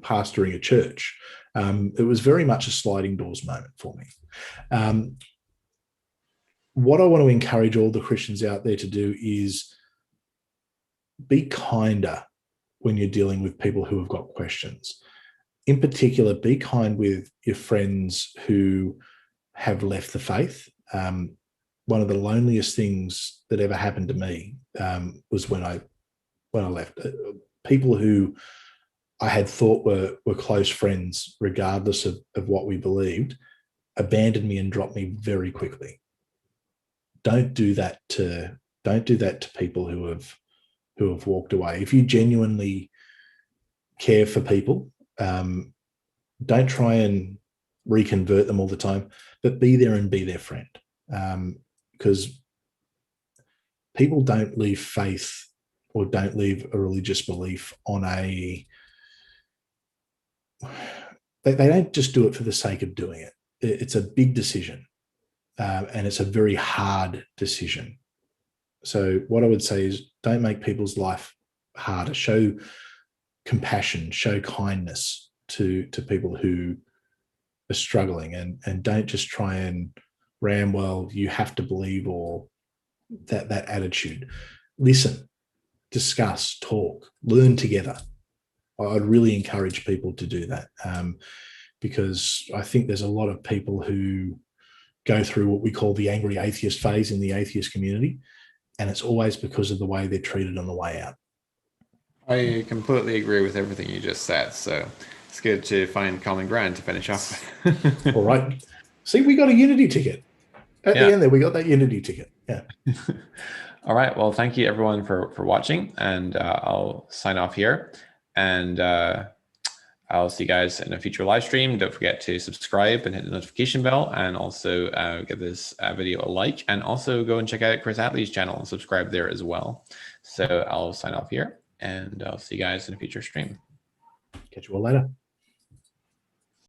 pastoring a church. It was very much a sliding doors moment for me. What I want to encourage all the Christians out there to do is be kinder when you're dealing with people who have got questions. In particular, be kind with your friends who have left the faith. One of the loneliest things that ever happened to me was when I left. People who I had thought were close friends, regardless of what we believed, abandoned me and dropped me very quickly. Don't do that to people who have walked away. If you genuinely care for people, don't try and reconvert them all the time, but be there and be their friend. Because people don't leave faith or don't leave a religious belief on they don't just do it for the sake of doing it. It's a big decision. And it's a very hard decision. So what I would say is, don't make people's life harder. Show compassion, show kindness to people who are struggling, and don't just try and ram, well, you have to believe, or that attitude. Listen, discuss, talk, learn together. I'd really encourage people to do that, because I think there's a lot of people who go through what we call the angry atheist phase in the atheist community, and it's always because of the way they're treated on the way out. I completely agree with everything you just said, so it's good to find common ground to finish off with. All right. See, we got a unity ticket. At the end there, we got that unity ticket. Yeah. All right. Well, thank you everyone for watching, and I'll sign off here, and I'll see you guys in a future live stream. Don't forget to subscribe and hit the notification bell, and also give this video a like, and also go and check out Chris Atlee's channel and subscribe there as well. So I'll sign off here, and I'll see you guys in a future stream. Catch you all later.